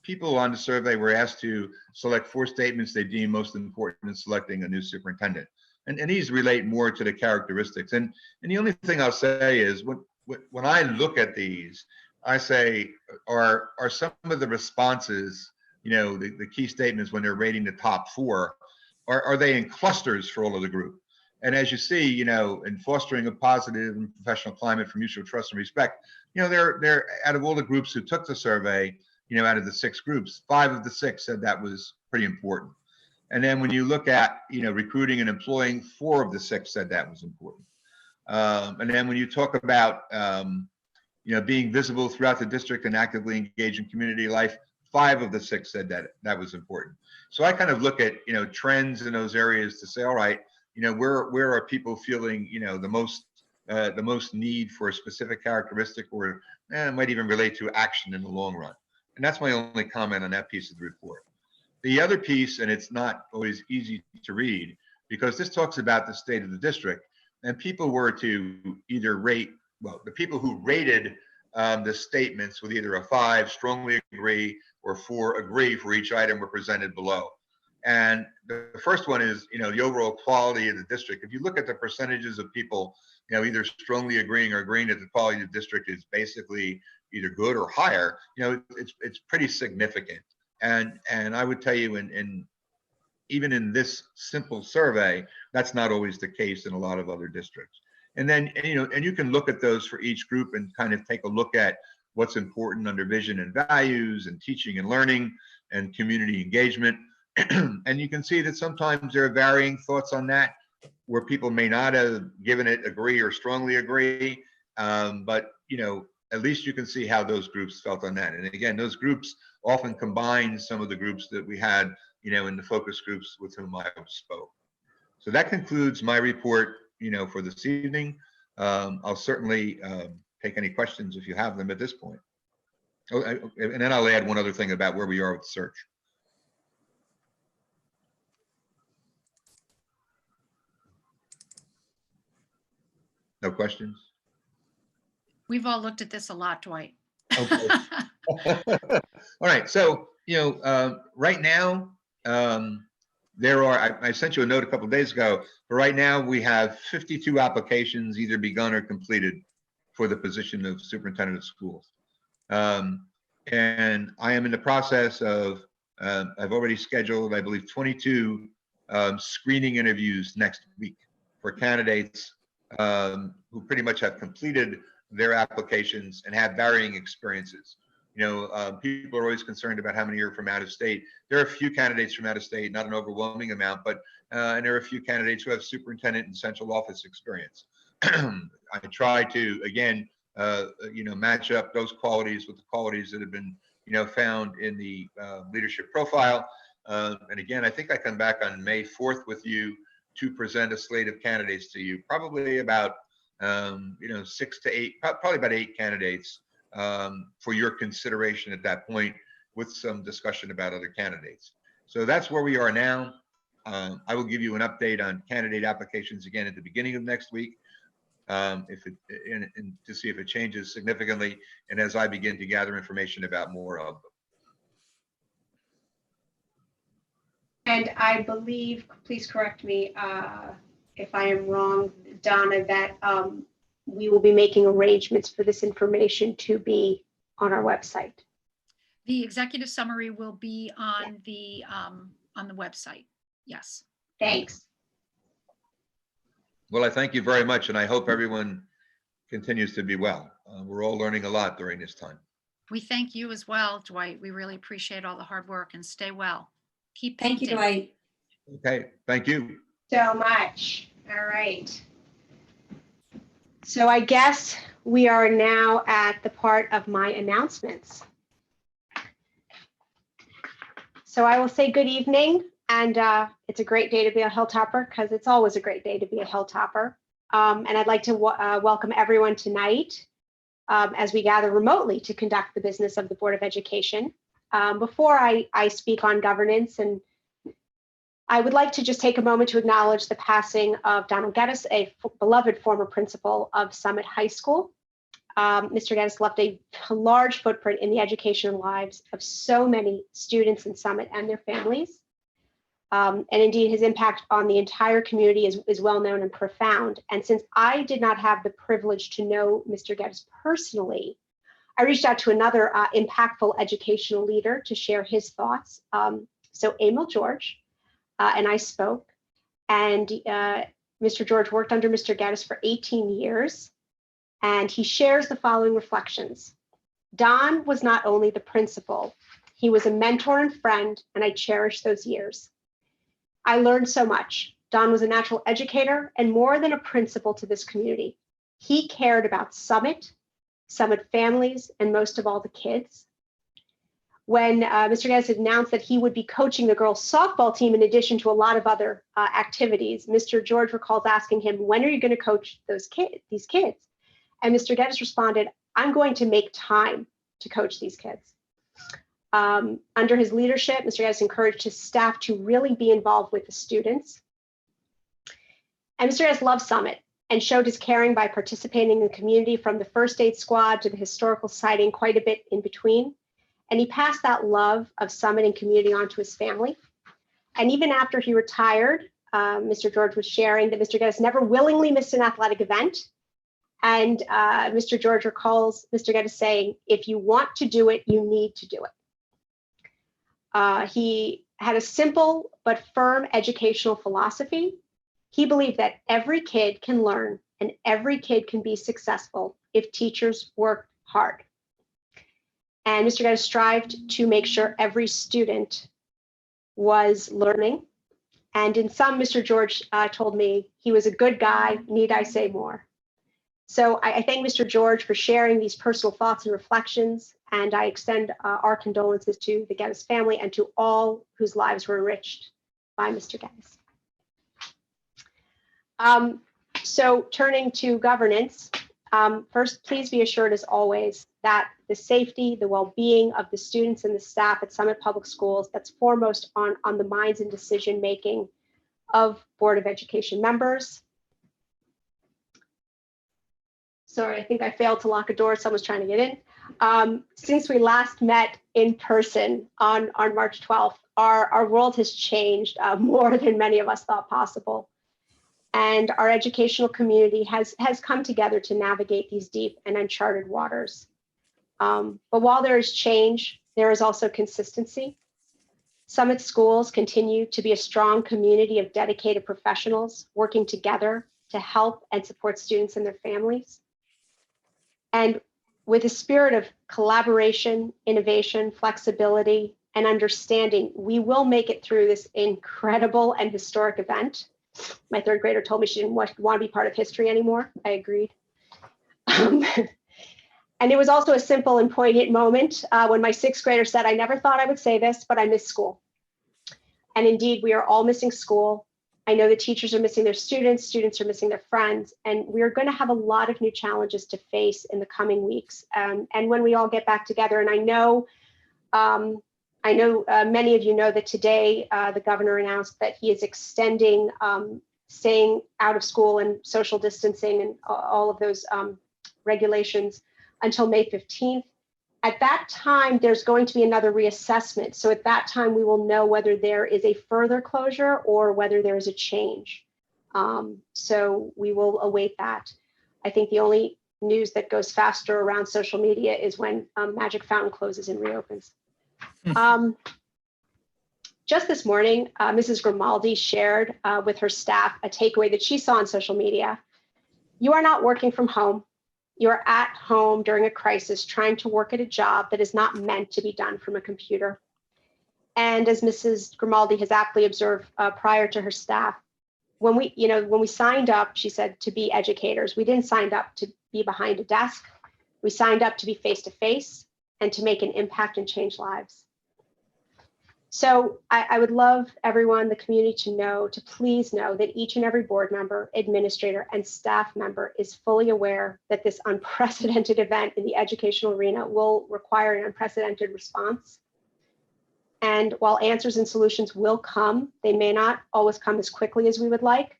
people on the survey were asked to select 4 statements they deem most important in selecting a new superintendent. And these relate more to the characteristics. And the only thing I'll say is when I look at these, I say, are some of the responses, the key statements when they're rating the top 4, are they in clusters for all of the group? And as you see, in fostering a positive and professional climate for mutual trust and respect, they're out of all the groups who took the survey, out of the 6 groups, 5 of the 6 said that was pretty important. And then when you look at, recruiting and employing, 4 of the 6 said that was important. And then when you talk about, being visible throughout the district and actively engaged in community life, 5 of the 6 said that that was important. So I kind of look at, trends in those areas to say, all right, where are people feeling, the most need for a specific characteristic, or it might even relate to action in the long run. And that's my only comment on that piece of the report. The other piece, and it's not always easy to read, because this talks about the state of the district, and people were to either rate, well, the people who rated the statements with either a 5, strongly agree, or 4, agree for each item were presented below. And the first one is, the overall quality of the district. If you look at the percentages of people, either strongly agreeing or agreeing that the quality of the district is basically either good or higher, it's pretty significant. And I would tell you, even in this simple survey, that's not always the case in a lot of other districts. And then, and you can look at those for each group and kind of take a look at what's important under vision and values and teaching and learning and community engagement. And you can see that sometimes there are varying thoughts on that, where people may not have given it agree or strongly agree. But, at least you can see how those groups felt on that. And again, those groups often combine some of the groups that we had, in the focus groups with whom I spoke. So that concludes my report, for this evening. I'll certainly take any questions if you have them at this point. Oh, and then I'll add one other thing about where we are with the search. No questions? We've all looked at this a lot, Dwight. Okay. All right. So, right now, there are, I sent you a note a couple of days ago, but right now we have 52 applications either begun or completed for the position of superintendent of schools. And I am in the process of, I've already scheduled, I believe, 22 screening interviews next week for candidates who pretty much have completed their applications and have varying experiences. People are always concerned about how many are from out of state. There are a few candidates from out of state, not an overwhelming amount, but and there are a few candidates who have superintendent and central office experience. I try to, again, match up those qualities with the qualities that have been, found in the leadership profile. And again, I think I come back on May 4th with you to present a slate of candidates to you, probably about 6 to 8, probably about 8 candidates for your consideration at that point, with some discussion about other candidates. So that's where we are now. I will give you an update on candidate applications again at the beginning of next week, and to see if it changes significantly, and as I begin to gather information about more of them. And I believe, please correct me if I am wrong, Donna, that we will be making arrangements for this information to be on our website. The executive summary will be on the website. Yes. Thanks. Well, I thank you very much, and I hope everyone continues to be well. We're all learning a lot during this time. We thank you as well, Dwight. We really appreciate all the hard work, and stay well. Keep Thank you, painting. Dwight. Okay, thank you. So much. All right. So I guess we are now at the part of my announcements. So I will say good evening, and it's a great day to be a Hilltopper because it's always a great day to be a Hilltopper. And I'd like to welcome everyone tonight as we gather remotely to conduct the business of the Board of Education. Before I speak on governance, and I would like to just take a moment to acknowledge the passing of Donald Geddes, a beloved former principal of Summit High School. Mr. Geddes left a large footprint in the educational lives of so many students in Summit and their families. And indeed, his impact on the entire community is well known and profound. And since I did not have the privilege to know Mr. Geddes personally, I reached out to another impactful educational leader to share his thoughts. So Emil George and I spoke, and Mr. George worked under Mr. Geddes for 18 years, and he shares the following reflections. Don was not only the principal, he was a mentor and friend, and I cherish those years. I learned so much. Don was a natural educator and more than a principal to this community. He cared about Summit, Summit families, and most of all the kids. When Mr. Geddes announced that he would be coaching the girls softball team in addition to a lot of other activities, Mr. George recalls asking him, when are you going to coach these kids? And Mr. Geddes responded, I'm going to make time to coach these kids. Under his leadership, Mr. Geddes encouraged his staff to really be involved with the students. And Mr. Geddes loved Summit and showed his caring by participating in the community from the first aid squad to the historical siting, quite a bit in between. And he passed that love of Summit and community on to his family. And even after he retired, Mr. George was sharing that Mr. Geddes never willingly missed an athletic event. And Mr. George recalls Mr. Geddes saying, if you want to do it, you need to do it. He had a simple but firm educational philosophy. He believed that every kid can learn and every kid can be successful if teachers work hard. And Mr. Geddes strived to make sure every student was learning. And in sum, Mr. George told me he was a good guy, need I say more. So I thank Mr. George for sharing these personal thoughts and reflections, and I extend our condolences to the Geddes family and to all whose lives were enriched by Mr. Geddes. So turning to governance, first, please be assured as always that the safety, the well-being of the students and the staff at Summit Public Schools, that's foremost on the minds and decision-making of Board of Education members. Sorry, I think I failed to lock a door. Someone's trying to get in. Since we last met in person on March 12th, our world has changed more than many of us thought possible. And our educational community has come together to navigate these deep and uncharted waters. But while there is change, there is also consistency. Summit Schools continue to be a strong community of dedicated professionals working together to help and support students and their families. And with a spirit of collaboration, innovation, flexibility, and understanding, we will make it through this incredible and historic event. My third grader told me she didn't want to be part of history anymore. I agreed. And it was also a simple and poignant moment when my sixth grader said, I never thought I would say this, but I miss school. And indeed, we are all missing school. I know the teachers are missing their students are missing their friends, and we're going to have a lot of new challenges to face in the coming weeks. And when we all get back together, and I know many of you know that today the governor announced that he is extending staying out of school and social distancing and all of those regulations until May 15th. At that time, there's going to be another reassessment. So at that time, we will know whether there is a further closure or whether there is a change. So we will await that. I think the only news that goes faster around social media is when Magic Fountain closes and reopens. Just this morning, Mrs. Grimaldi shared with her staff a takeaway that she saw on social media. You are not working from home. You are at home during a crisis trying to work at a job that is not meant to be done from a computer. And as Mrs. Grimaldi has aptly observed prior to her staff, when we signed up, she said, to be educators, we didn't sign up to be behind a desk. We signed up to be face-to-face and to make an impact and change lives. So I would love everyone, the community, to please know that each and every board member, administrator, and staff member is fully aware that this unprecedented event in the educational arena will require an unprecedented response. And while answers and solutions will come, they may not always come as quickly as we would like,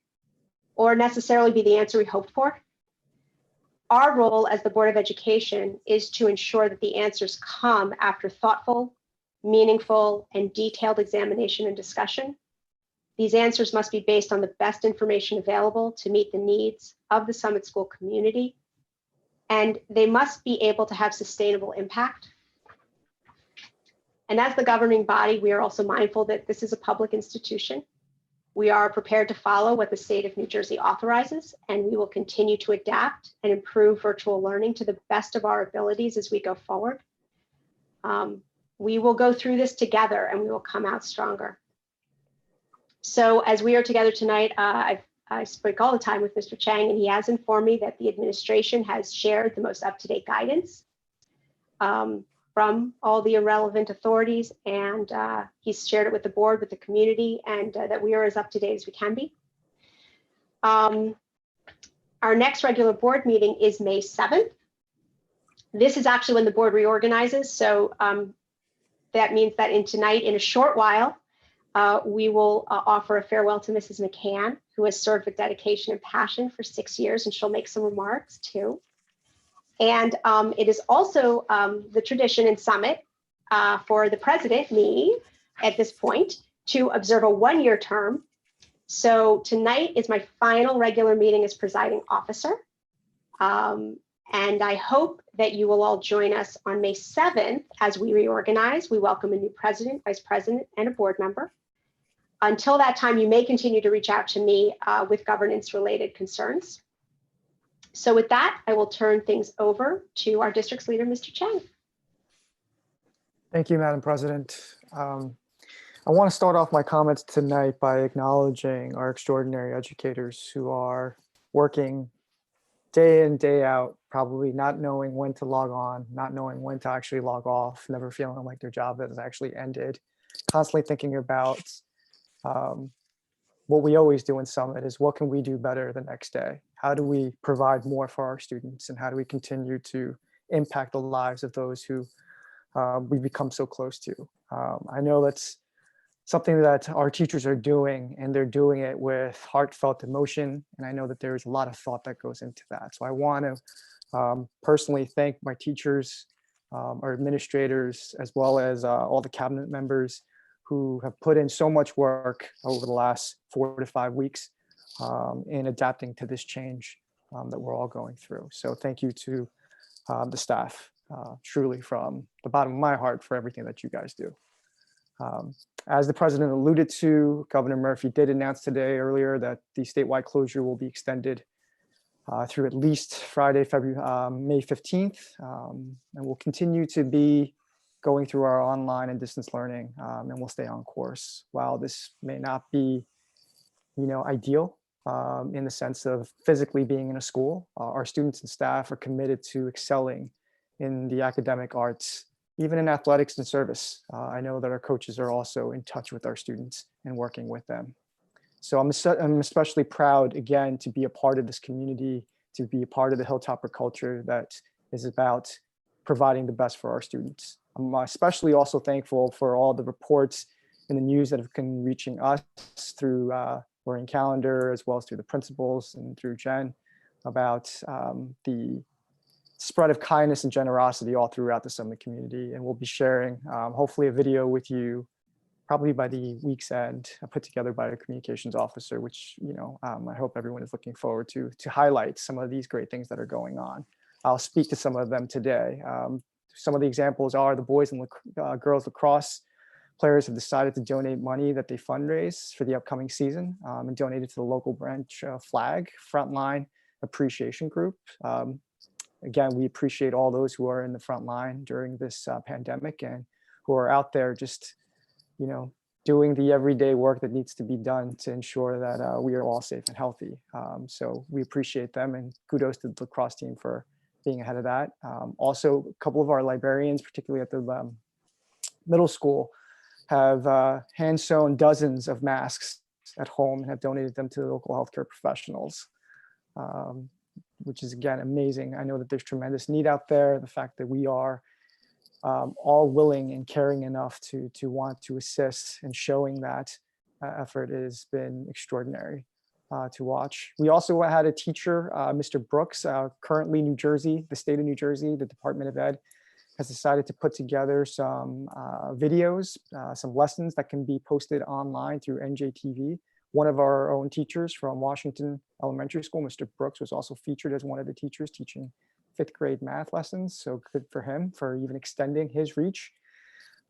or necessarily be the answer we hoped for. Our role as the Board of Education is to ensure that the answers come after thoughtful, meaningful, and detailed examination and discussion. These answers must be based on the best information available to meet the needs of the Summit School community, and they must be able to have sustainable impact. And as the governing body, we are also mindful that this is a public institution. We are prepared to follow what the state of New Jersey authorizes, and we will continue to adapt and improve virtual learning to the best of our abilities as we go forward. We will go through this together and we will come out stronger. So as we are together tonight, I speak all the time with Mr. Chang, and he has informed me that the administration has shared the most up-to-date guidance from all the relevant authorities, and he's shared it with the board, with the community, and that we are as up-to-date as we can be. Our next regular board meeting is May 7th. This is actually when the board reorganizes, so that means that in a short while, we will offer a farewell to Mrs. McCann, who has served with dedication and passion for 6 years, and she'll make some remarks too. And it is also the tradition in Summit for the president, me, at this point, to observe a one-year term. So tonight is my final regular meeting as presiding officer. And I hope that you will all join us on May 7th as we reorganize. We welcome a new president, vice president, and a board member. Until that time, you may continue to reach out to me with governance-related concerns. So with that, I will turn things over to our district's leader, Mr. Chang. Thank you, Madam President. I want to start off my comments tonight by acknowledging our extraordinary educators who are working day in, day out, probably not knowing when to log on, not knowing when to actually log off, never feeling like their job has actually ended, constantly thinking about what we always do in Summit is what can we do better the next day? How do we provide more for our students, and how do we continue to impact the lives of those who we become so close to? I know that's something that our teachers are doing, and they're doing it with heartfelt emotion. And I know that there's a lot of thought that goes into that. So I want to personally thank my teachers, our administrators, as well as all the cabinet members who have put in so much work over the last 4 to 5 weeks in adapting to this change that we're all going through. So thank you to the staff, truly from the bottom of my heart, for everything that you guys do. As the president alluded to, Governor Murphy did announce today earlier that the statewide closure will be extended through at least Friday, May 15th, and we'll continue to be going through our online and distance learning, and we'll stay on course. While this may not be, ideal in the sense of physically being in a school, our students and staff are committed to excelling in the academic arts, even in athletics and service. I know that our coaches are also in touch with our students and working with them. So I'm especially proud, again, to be a part of this community, to be a part of the Hilltopper culture that is about providing the best for our students. I'm especially also thankful for all the reports and the news that have been reaching us through Learning Calendar, as well as through the principals and through Jen, about the spread of kindness and generosity all throughout the Summit community. And we'll be sharing hopefully a video with you probably by the week's end, put together by a communications officer, which I hope everyone is looking forward to highlight some of these great things that are going on. I'll speak to some of them today. Some of the examples are the boys and girls lacrosse players have decided to donate money that they fundraise for the upcoming season and donate it to the local branch flag frontline appreciation group. Again, we appreciate all those who are in the front line during this pandemic and who are out there just, doing the everyday work that needs to be done to ensure that we are all safe and healthy. So we appreciate them, and kudos to the lacrosse team for being ahead of that. Also, a couple of our librarians, particularly at the middle school, have hand sewn dozens of masks at home and have donated them to the local healthcare professionals, which is, again, amazing. I know that there's tremendous need out there. The fact that we are all willing and caring enough to want to assist and showing that effort has been extraordinary to watch. We also had a teacher, Mr. Brooks, currently New Jersey, the state of New Jersey, the Department of Ed, has decided to put together some videos, some lessons that can be posted online through NJTV. One of our own teachers from Washington Elementary School, Mr. Brooks, was also featured as one of the teachers teaching 5th grade math lessons. So good for him for even extending his reach.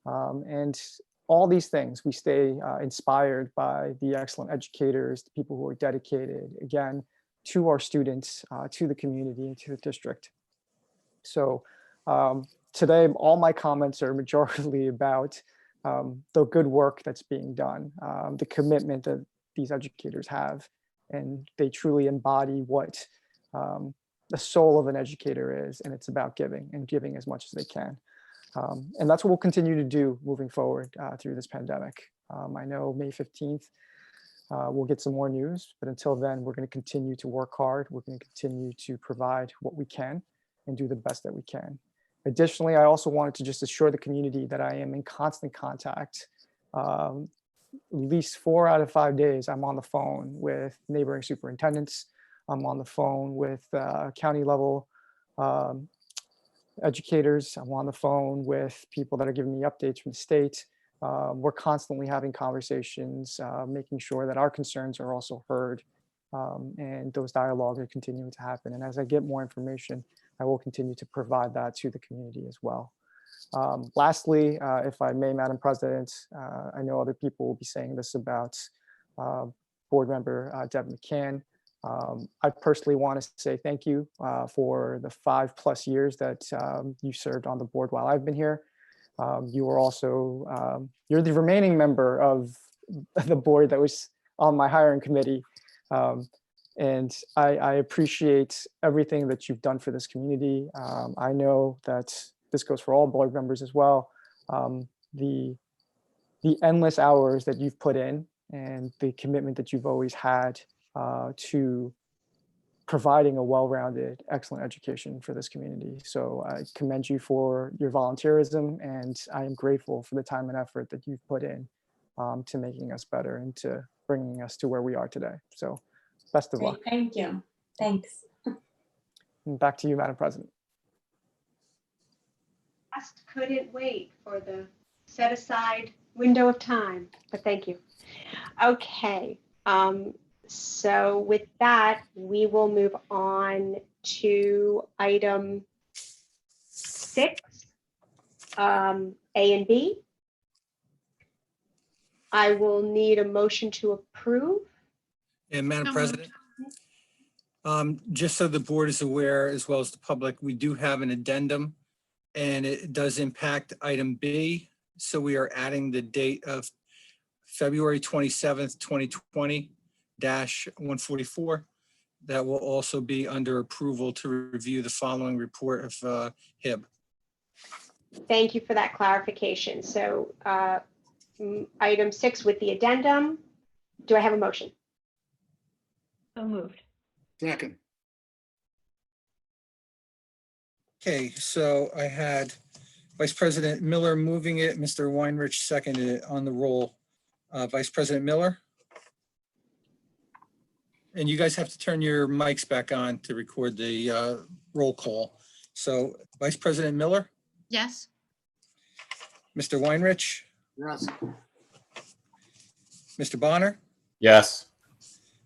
And all these things, we stay inspired by the excellent educators, the people who are dedicated, again, to our students, to the community, and to the district. So today, all my comments are majorly about the good work that's being done, the commitment that these educators have, and they truly embody what the soul of an educator is, and it's about giving and giving as much as they can. And that's what we'll continue to do moving forward through this pandemic. I know May 15th, we'll get some more news, but until then, we're going to continue to work hard. We're going to continue to provide what we can and do the best that we can. Additionally, I also wanted to just assure the community that I am in constant contact. At least 4 out of 5 days, I'm on the phone with neighboring superintendents. I'm on the phone with county level educators. I'm on the phone with people that are giving me updates from the state. We're constantly having conversations, making sure that our concerns are also heard, and those dialogues are continuing to happen. And as I get more information, I will continue to provide that to the community as well. Lastly, if I may, Madam President, I know other people will be saying this about board member Deb McCann. I personally want to say thank you for the 5+ years that you served on the board while I've been here. You were also, you're the remaining member of the board that was on my hiring committee. And I appreciate everything that you've done for this community. I know that this goes for all board members as well. The endless hours that you've put in and the commitment that you've always had to providing a well-rounded, excellent education for this community. So I commend you for your volunteerism, and I am grateful for the time and effort that you've put in to making us better and to bringing us to where we are today. So best of luck. Thank you. Thanks. And back to you, Madam President. Just couldn't wait for the set aside window of time, but thank you. Okay. So with that, we will move on to item 6, A and B. I will need a motion to approve. And Madam So President, just so the board is aware, as well as the public, we do have an addendum, and it does impact item B. So we are adding the date of February 27th, 2020-144. That will also be under approval to review the following report of HIB. Thank you for that clarification. So item 6 with the addendum. Do I have a motion? So moved. Second. Okay, so I had Vice President Miller moving it, Mr. Weinrich seconded it on the roll. Vice President Miller? And you guys have to turn your mics back on to record the roll call. So Vice President Miller, Yes. Mr. Weinrich, Yes. Mr. Bonner, Yes.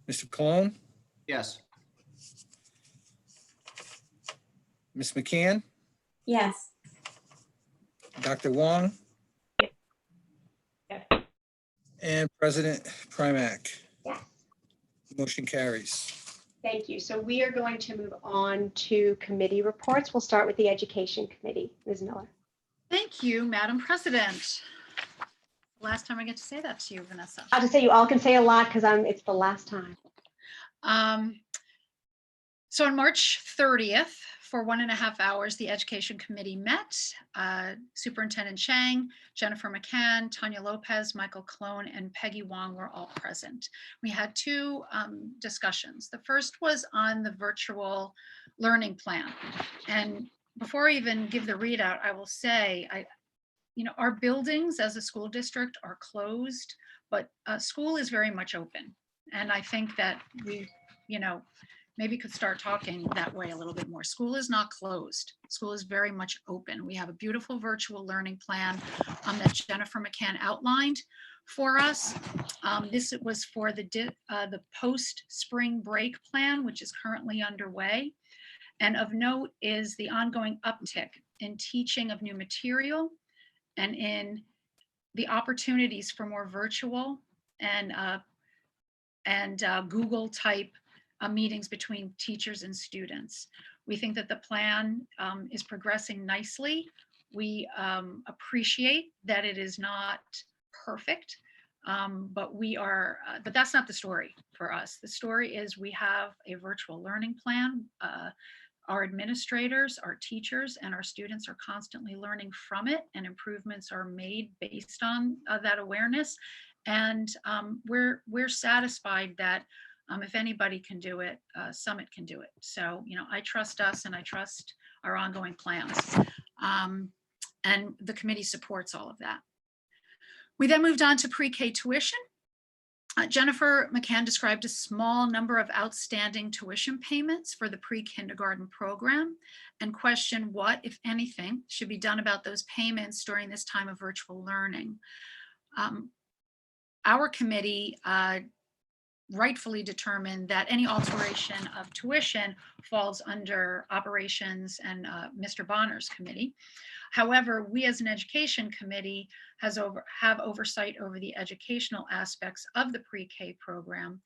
Mr. Cologne, Yes. Ms. McCann, Yes. Dr. Wong, And President Primack. Yes. Motion carries. Thank you. So we are going to move on to committee reports. We'll start with the Education Committee. Ms. Miller. Thank you, Madam President. Last time I get to say that to you, Vanessa. I'll just say you all can say a lot because it's the last time. So on March 30th, for 1.5 hours, the Education Committee met. Superintendent Chang, Jennifer McCann, Tanya Lopez, Michael Clone, and Peggy Wong were all present. We had two discussions. The first was on the virtual learning plan. And before I even give the readout, I will say, our buildings as a school district are closed, but school is very much open. And I think that we, maybe could start talking that way a little bit more. School is not closed. School is very much open. We have a beautiful virtual learning plan that Jennifer McCann outlined for us. This was for the post-spring break plan, which is currently underway. And of note is the ongoing uptick in teaching of new material and in the opportunities for more virtual and Google type meetings between teachers and students. We think that the plan is progressing nicely. We appreciate that it is not perfect, but that's not the story for us. The story is we have a virtual learning plan. Our administrators, our teachers, and our students are constantly learning from it, and improvements are made based on that awareness. And we're satisfied that if anybody can do it, Summit can do it. So, I trust us and I trust our ongoing plans. And the committee supports all of that. We then moved on to pre-K tuition. Jennifer McCann described a small number of outstanding tuition payments for the pre-kindergarten program and questioned what, if anything, should be done about those payments during this time of virtual learning. Our committee rightfully determined that any alteration of tuition falls under operations and Mr. Bonner's committee. However, we as an education committee have oversight over the educational aspects of the pre-K program.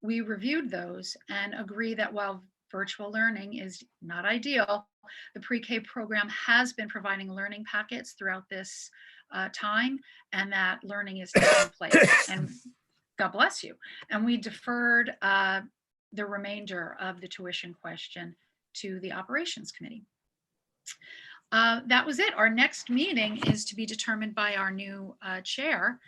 We reviewed those and agree that while virtual learning is not ideal, the pre-K program has been providing learning packets throughout this time, and that learning is taking place. And God bless you. And we deferred the remainder of the tuition question to the operations committee. That was it. Our next meeting is to be determined by our new chair.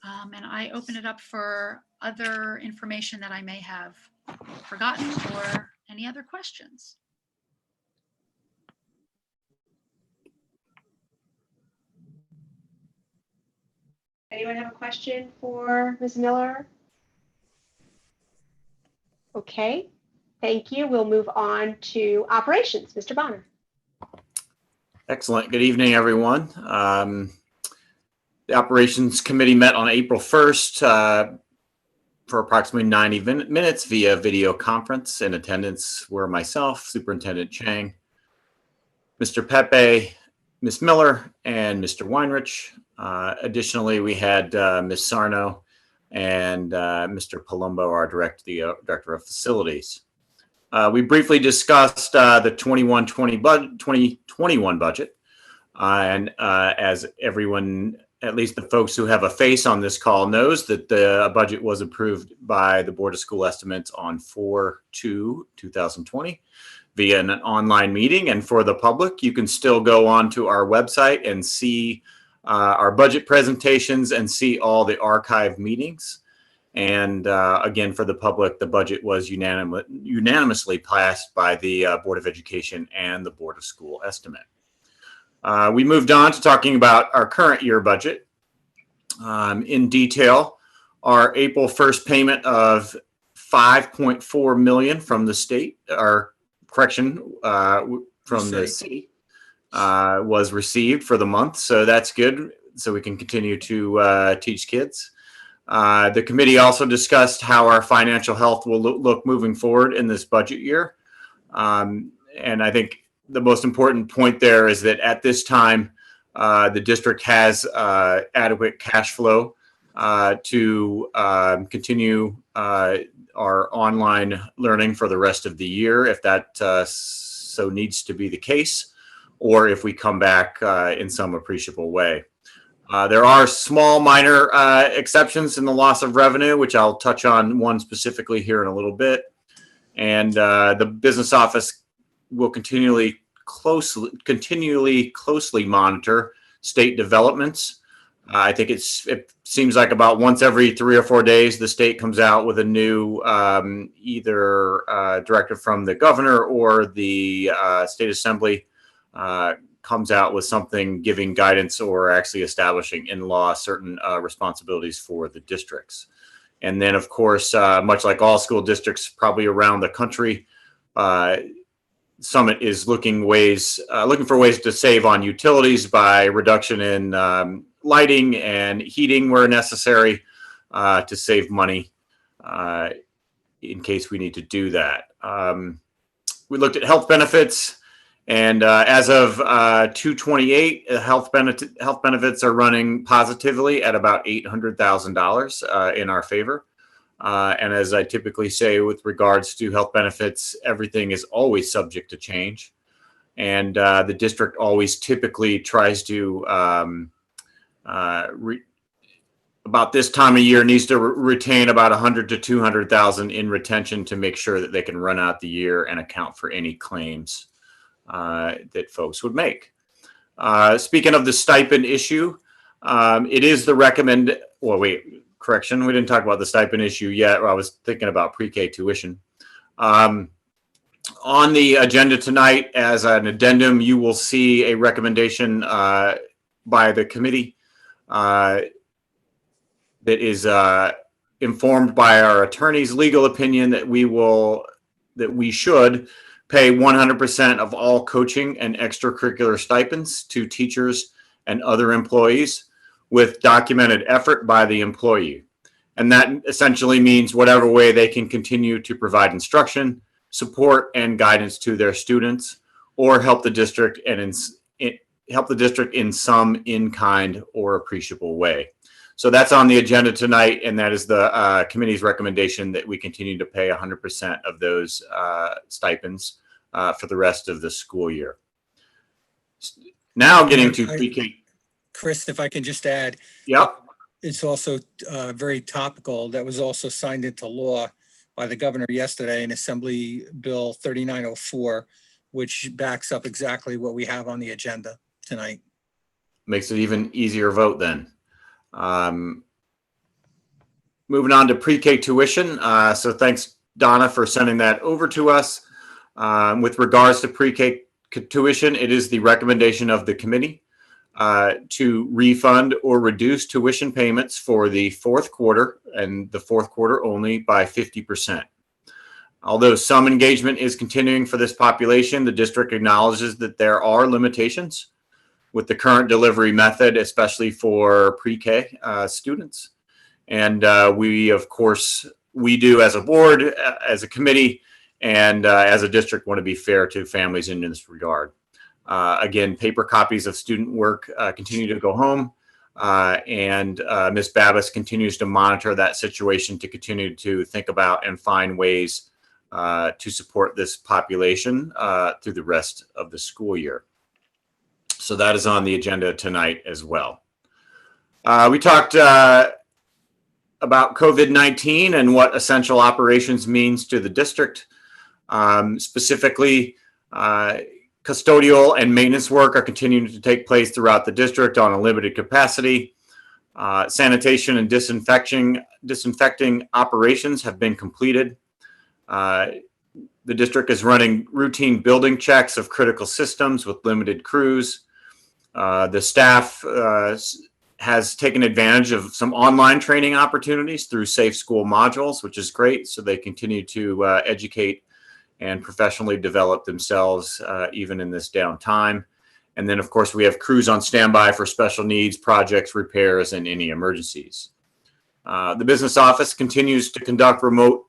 And I open it up for other information that I may have forgotten or any other questions. Anyone have a question for Ms. Miller? Okay, thank you. We'll move on to operations. Mr. Bonner. Excellent. Good evening, everyone. The Operations Committee met on April 1st for approximately 90 minutes via video conference. In attendance were myself, Superintendent Chang, Mr. Pepe, Ms. Miller, and Mr. Weinrich. Additionally, we had Ms. Sarno and Mr. Palumbo, our Director of Facilities. We briefly discussed the 2021 budget. And as everyone, at least the folks who have a face on this call, knows that the budget was approved by the Board of School Estimates on 4/2/2020 via an online meeting. And for the public, you can still go on to our website and see our budget presentations and see all the archive meetings. And again, for the public, the budget was unanimously passed by the Board of Education and the Board of School Estimate. We moved on to talking about our current year budget. In detail, our April 1st payment of $5.4 million from the state, from the city, was received for the month. So that's good. So we can continue to teach kids. The committee also discussed how our financial health will look moving forward in this budget year. And I think the most important point there is that at this time, the district has adequate cash flow to continue our online learning for the rest of the year, if that so needs to be the case, or if we come back in some appreciable way. There are small minor exceptions in the loss of revenue, which I'll touch on one specifically here in a little bit. And the business office will continually closely monitor state developments. I think it seems like about once every 3 or 4 days, the state comes out with a new either directive from the governor or the state assembly comes out with something giving guidance or actually establishing in law certain responsibilities for the districts. And then, of course, much like all school districts probably around the country, Summit is looking for ways to save on utilities by reduction in lighting and heating where necessary to save money in case we need to do that. We looked at health benefits, and as of 2/28, health benefits are running positively at about $800,000 in our favor. And as I typically say with regards to health benefits, everything is always subject to change. And the district always typically tries to, about this time of year, needs to retain about 100 to 200,000 in retention to make sure that they can run out the year and account for any claims that folks would make. Speaking of the stipend issue, it is the correction, we didn't talk about the stipend issue yet. I was thinking about pre-K tuition. On the agenda tonight, as an addendum, you will see a recommendation by the committee that is informed by our attorney's legal opinion that we should pay 100% of all coaching and extracurricular stipends to teachers and other employees with documented effort by the employee. And that essentially means whatever way they can continue to provide instruction, support, and guidance to their students, or help the district in some in-kind or appreciable way. So that's on the agenda tonight, and that is the committee's recommendation that we continue to pay 100% of those stipends for the rest of the school year. Now getting to pre-K. Chris, if I can just add. Yep. It's also very topical. That was also signed into law by the governor yesterday in Assembly Bill 3904, which backs up exactly what we have on the agenda tonight. Makes it even easier vote then. Moving on to pre-K tuition. So thanks, Donna, for sending that over to us. With regards to pre-K tuition, it is the recommendation of the committee to refund or reduce tuition payments for the fourth quarter and the fourth quarter only by 50%. Although some engagement is continuing for this population, the district acknowledges that there are limitations with the current delivery method, especially for pre-K students. And we do as a board, as a committee, and as a district want to be fair to families in this regard. Again, paper copies of student work continue to go home, and Ms. Babbis continues to monitor that situation to continue to think about and find ways to support this population through the rest of the school year. So that is on the agenda tonight as well. We talked about COVID-19 and what essential operations means to the district. Specifically, custodial and maintenance work are continuing to take place throughout the district on a limited capacity. Sanitation and disinfecting operations have been completed. The district is running routine building checks of critical systems with limited crews. The staff has taken advantage of some online training opportunities through Safe School modules, which is great. So they continue to educate and professionally develop themselves even in this downtime. And then, of course, we have crews on standby for special needs, projects, repairs, and any emergencies. The business office continues to conduct remote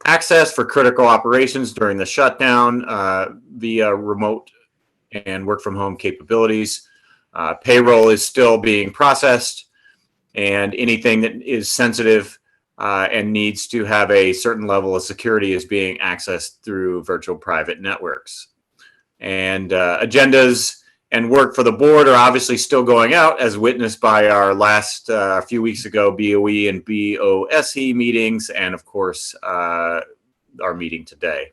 access for critical operations during the shutdown via remote and work from home capabilities. Payroll is still being processed, and anything that is sensitive and needs to have a certain level of security is being accessed through virtual private networks. And agendas and work for the board are obviously still going out, as witnessed by our last few weeks ago BOE and BOSE meetings, and of course our meeting today.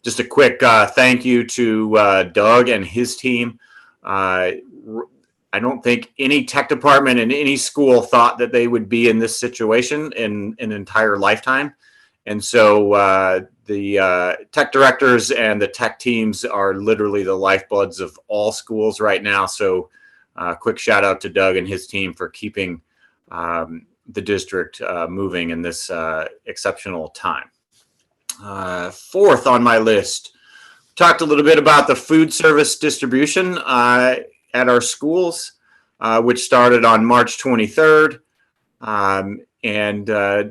Just a quick thank you to Doug and his team. I don't think any tech department in any school thought that they would be in this situation in an entire lifetime. And so the tech directors and the tech teams are literally the lifebloods of all schools right now. So quick shout out to Doug and his team for keeping the district moving in this exceptional time. Fourth on my list, talked a little bit about the food service distribution at our schools, which started on March 23rd. And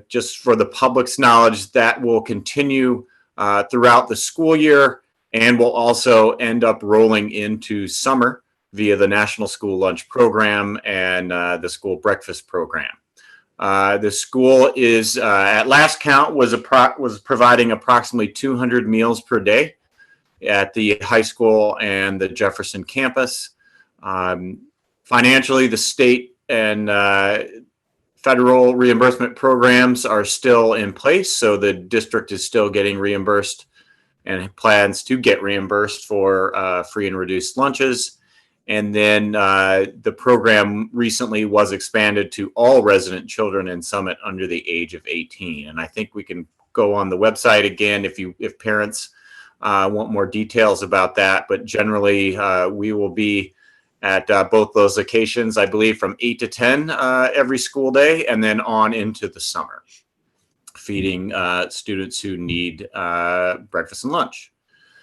just for the public's knowledge, that will continue throughout the school year and will also end up rolling into summer via the National School Lunch Program and the school breakfast program. The school is, at last count, was providing approximately 200 meals per day at the high school and the Jefferson campus. Financially, the state and federal reimbursement programs are still in place, so the district is still getting reimbursed and plans to get reimbursed for free and reduced lunches. And then the program recently was expanded to all resident children in Summit under the age of 18. And I think we can go on the website again if parents want more details about that. But generally, we will be at both those locations, I believe, from 8 to 10 every school day, and then on into the summer, feeding students who need breakfast and lunch.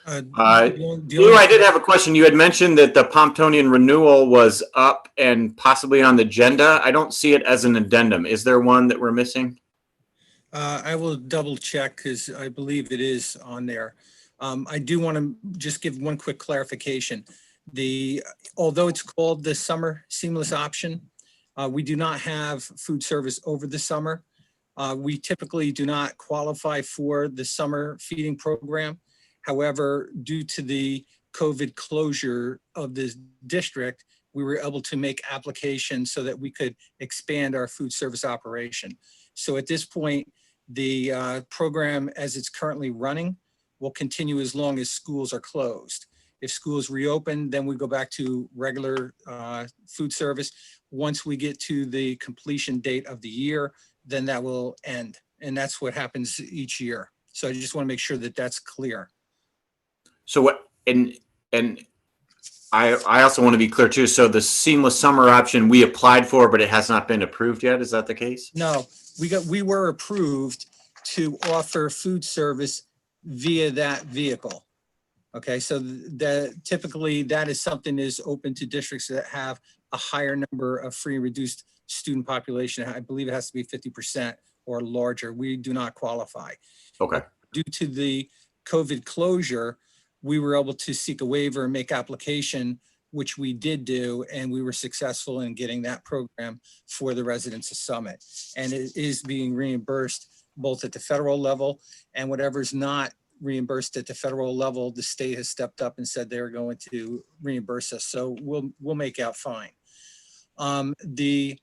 Lou, I did have a question. You had mentioned that the Pomptonian renewal was up and possibly on the agenda. I don't see it as an addendum. Is there one that we're missing? I will double check because I believe it is on there. I do want to just give one quick clarification. Although it's called the summer seamless option, we do not have food service over the summer. We typically do not qualify for the summer feeding program. However, due to the COVID closure of this district, we were able to make applications so that we could expand our food service operation. So at this point, the program as it's currently running will continue as long as schools are closed. If schools reopen, then we go back to regular food service. Once we get to the completion date of the year, then that will end. And that's what happens each year. So I just want to make sure that that's clear. So what, and I also want to be clear too. So the seamless summer option we applied for, but it has not been approved yet. Is that the case? No, we were approved to offer food service via that vehicle. Okay, so typically that is something is open to districts that have a higher number of free and reduced student population. I believe it has to be 50% or larger. We do not qualify. Okay. Due to the COVID closure, we were able to seek a waiver and make application, which we did do, and we were successful in getting that program for the residents of Summit. And it is being reimbursed both at the federal level, and whatever's not reimbursed at the federal level, the state has stepped up and said they're going to reimburse us. So we'll make out fine. The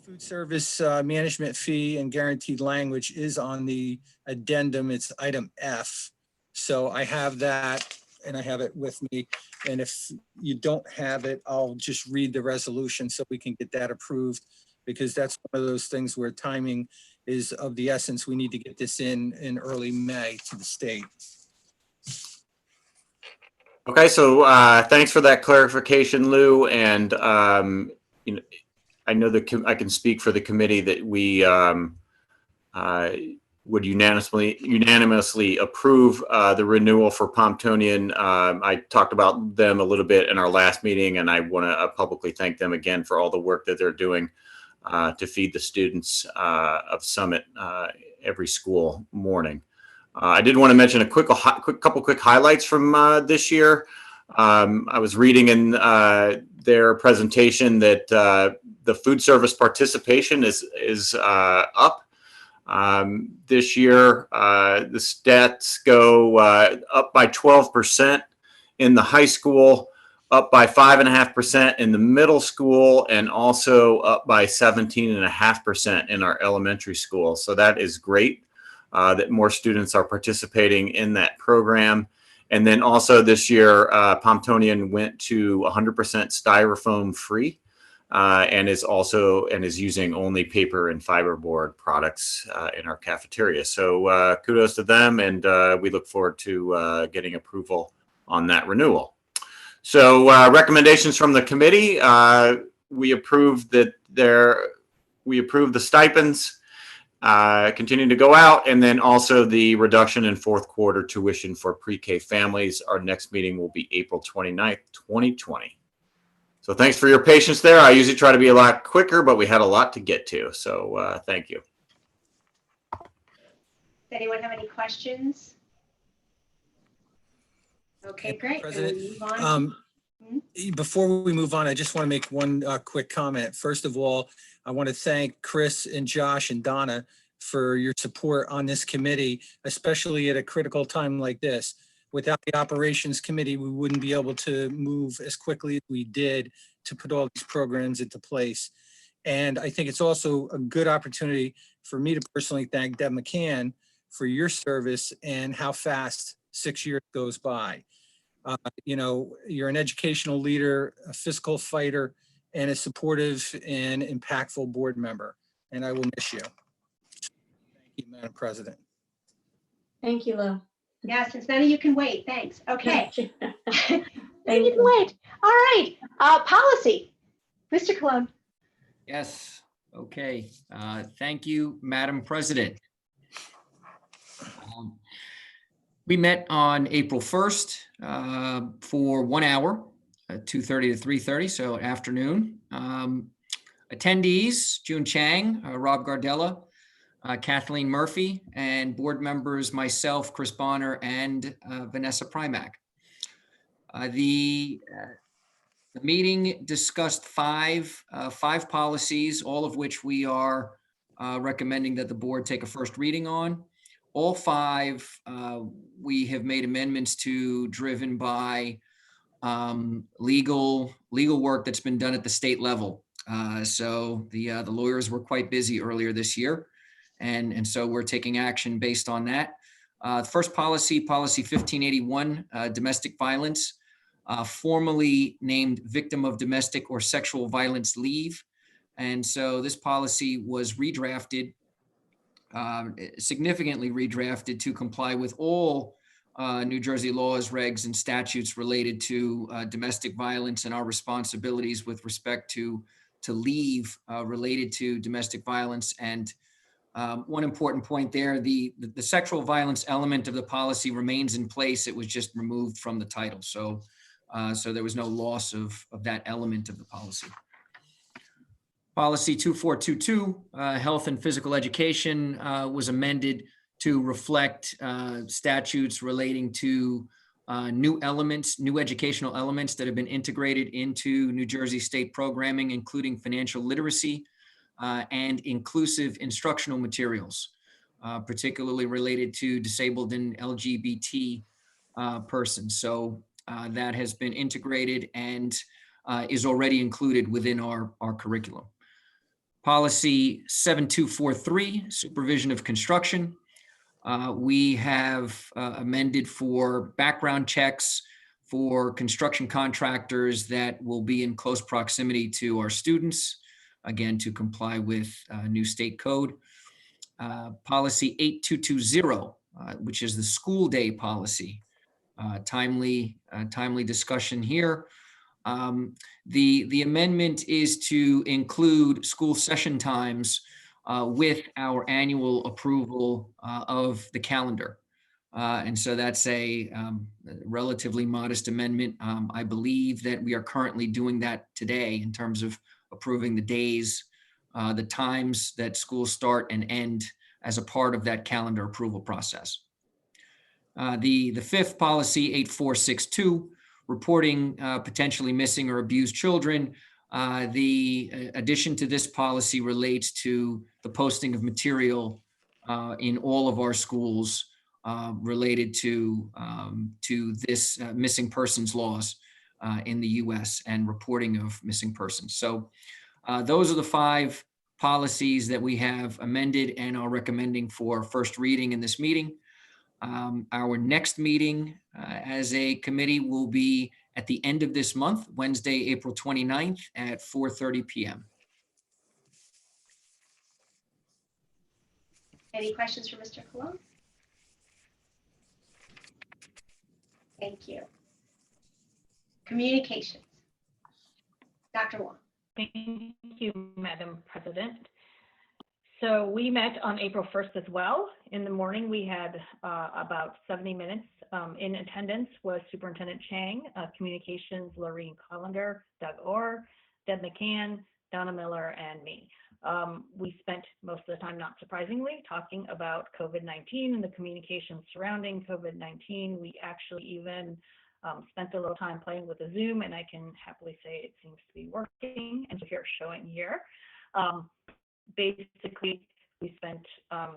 food service management fee and guaranteed language is on the addendum. It's item F. So I have that and I have it with me. And if you don't have it, I'll just read the resolution so we can get that approved, because that's one of those things where timing is of the essence. We need to get this in early May to the state. Okay, so thanks for that clarification, Lou. And you know, I know that I can speak for the committee that we would unanimously approve the renewal for Pomptonian. I talked about them a little bit in our last meeting, and I want to publicly thank them again for all the work that they're doing to feed the students of Summit every school morning. I did want to mention a couple quick highlights from this year. I was reading in their presentation that the food service participation is up. This year, the stats go up by 12% in the high school, up by 5.5% in the middle school, and also up by 17.5% in our elementary school. So that is great that more students are participating in that program. And then also this year, Pomptonian went to 100% styrofoam free. And is using only paper and fiberboard products in our cafeteria. So kudos to them, and we look forward to getting approval on that renewal. So recommendations from the committee: we approved the stipends continuing to go out, and then also the reduction in fourth quarter tuition for pre-K families. Our next meeting will be April 29th, 2020. So thanks for your patience there. I usually try to be a lot quicker, but we had a lot to get to. So thank you. Does anyone have any questions? Okay, great. President, Then we move on. before we move on, I just want to make one quick comment. First of all, I want to thank Chris and Josh and Donna for your support on this committee, especially at a critical time like this. Without the operations committee, we wouldn't be able to move as quickly as we did to put all these programs into place. And I think it's also a good opportunity for me to personally thank Deb McCann for your service and how fast 6 years goes by. You know, you're an educational leader, a fiscal fighter, and a supportive and impactful board member. And I will miss you. Thank you, Madam President. Thank you, Lou. Yeah, since none of you can wait, thanks. Okay. Thank You can wait. All right. Policy. Mr. Cologne. Yes. Okay. Thank you, Madam President. We met on April 1st for 1 hour, 2:30 to 3:30, so afternoon. Attendees: June Chang, Rob Gardella, Kathleen Murphy, and board members myself, Chris Bonner, and Vanessa Primack. The meeting discussed five policies, all of which we are recommending that the board take a first reading on. All five we have made amendments to, driven by legal work that's been done at the state level. So the lawyers were quite busy earlier this year. And so we're taking action based on that. First policy 1581, domestic violence, formerly named victim of domestic or sexual violence leave. And so this policy was redrafted, significantly redrafted to comply with all New Jersey laws, regs, and statutes related to domestic violence and our responsibilities with respect to leave related to domestic violence. And one important point there, the sexual violence element of the policy remains in place. It was just removed from the title. So there was no loss of that element of the policy. Policy 2422, health and physical education, was amended to reflect statutes relating to new educational elements that have been integrated into New Jersey state programming, including financial literacy, and inclusive instructional materials, particularly related to disabled and LGBT persons. So that has been integrated and is already included within our curriculum. Policy 7243, supervision of construction. We have amended for background checks for construction contractors that will be in close proximity to our students, again, to comply with new state code. Policy 8220, which is the school day policy. Timely discussion here. The amendment is to include school session times with our annual approval of the calendar. And so that's a relatively modest amendment. I believe that we are currently doing that today in terms of approving the days, the times that schools start and end as a part of that calendar approval process. The fifth policy, 8462, reporting potentially missing or abused children. The addition to this policy relates to the posting of material in all of our schools related to this missing persons laws in the U.S. and reporting of missing persons. So those are the 5 policies that we have amended and are recommending for first reading in this meeting. Our next meeting as a committee will be at the end of this month, Wednesday, April 29th at 4:30 p.m. Any questions for Mr. Colon? Thank you. Communications. Dr. Wong. Thank you, Madam President. So we met on April 1st as well. In the morning, we had about 70 minutes. In attendance was Superintendent Chang, Communications, Lorraine Collender, Doug Orr, Deb McCann, Donna Miller, and me. We spent most of the time, not surprisingly, talking about COVID-19 and the communications surrounding COVID-19. We actually even spent a little time playing with the Zoom, and I can happily say it seems to be working. And so here, showing here. Basically, we spent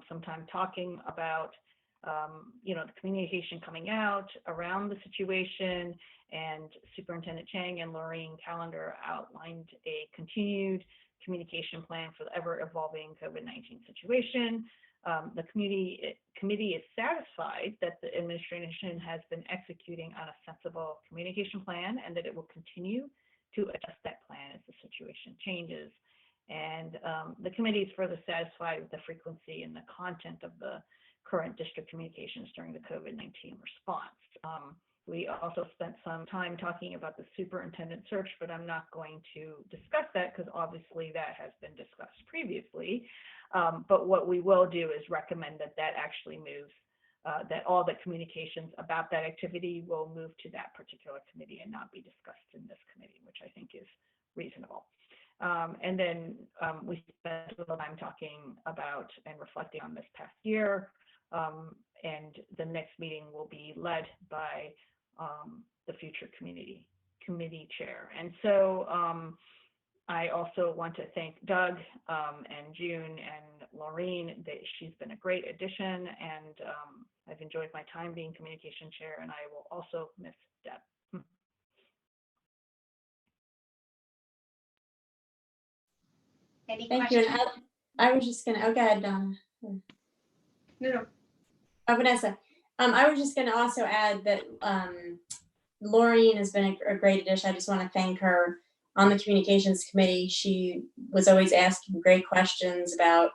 some time talking about, the communication coming out around the situation, and Superintendent Chang and Lorraine Callender outlined a continued communication plan for the ever-evolving COVID-19 situation. The committee is satisfied that the administration has been executing on a sensible communication plan and that it will continue to adjust that plan as the situation changes. And the committee is further satisfied with the frequency and the content of the current district communications during the COVID-19 response. We also spent some time talking about the superintendent search, but I'm not going to discuss that because obviously that has been discussed previously. But what we will do is recommend that that actually moves, that all the communications about that activity will move to that particular committee and not be discussed in this committee, which I think is reasonable. And then we spent a little time talking about and reflecting on this past year. And the next meeting will be led by the future committee chair. And so I also want to thank Doug and June and Laureen. She's been a great addition, and I've enjoyed my time being communication chair, and I will also miss Deb. Any Thank questions? you. And I was just gonna, oh, go ahead, Donna. No. Oh, Vanessa. I was just gonna also add that Laureen has been a great addition. I just want to thank her on the communications committee. She was always asking great questions about,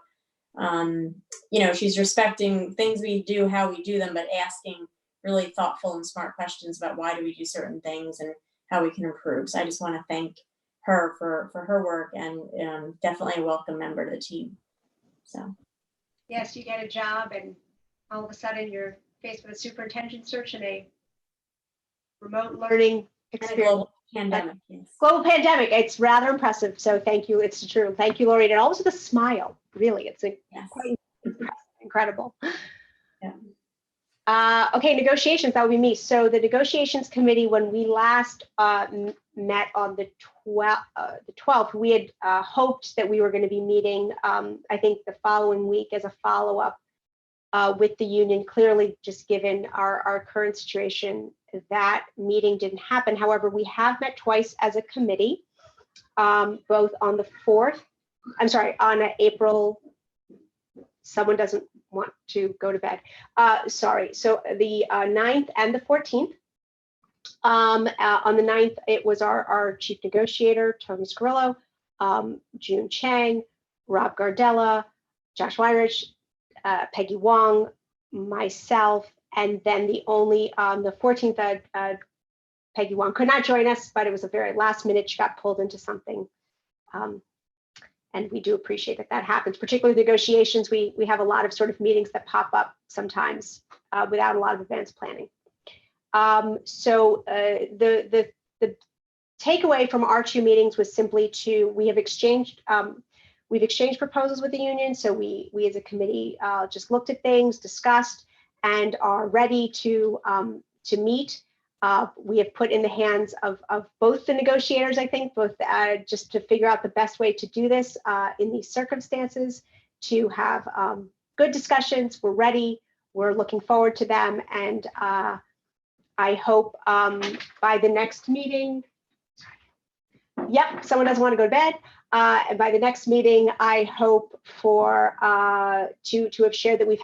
she's respecting things we do, how we do them, but asking really thoughtful and smart questions about why do we do certain things and how we can improve. So I just want to thank her for her work, and definitely a welcome member to the team. So Yes, you get a job and all of a sudden you're faced with a superintendent search and a remote learning experience. Global pandemic. Yes. Global pandemic. It's rather impressive. So thank you. It's true. Thank you, Lori. And always with a smile. Really, it's quite incredible. Yeah. Okay, negotiations. That would be me. So the negotiations committee, when we last met on the 12th, we had hoped that we were going to be meeting, I think, the following week as a follow-up with the union. Clearly, just given our current situation, that meeting didn't happen. However, we have met twice as a committee, both on the 4th, on April, someone doesn't want to go to bed. So the 9th and the 14th. On the 9th, it was our chief negotiator, Tony Scarillo, June Chang, Rob Gardella, Josh Weinrich, Peggy Wong, myself, and then the 14th, Peggy Wong could not join us, but it was a very last minute. She got pulled into something. And we do appreciate that happens, particularly negotiations. We have a lot of sort of meetings that pop up sometimes without a lot of advanced planning. So the takeaway from our 2 meetings was simply we've exchanged proposals with the union. So we as a committee just looked at things, discussed, and are ready to meet. we have put in the hands of both the negotiators, I think, both just to figure out the best way to do this in these circumstances, to have good discussions. We're ready. We're looking forward to them. And I hope by the next meeting, yep, someone doesn't want to go to bed. And by the next meeting, I hope for to have shared that we've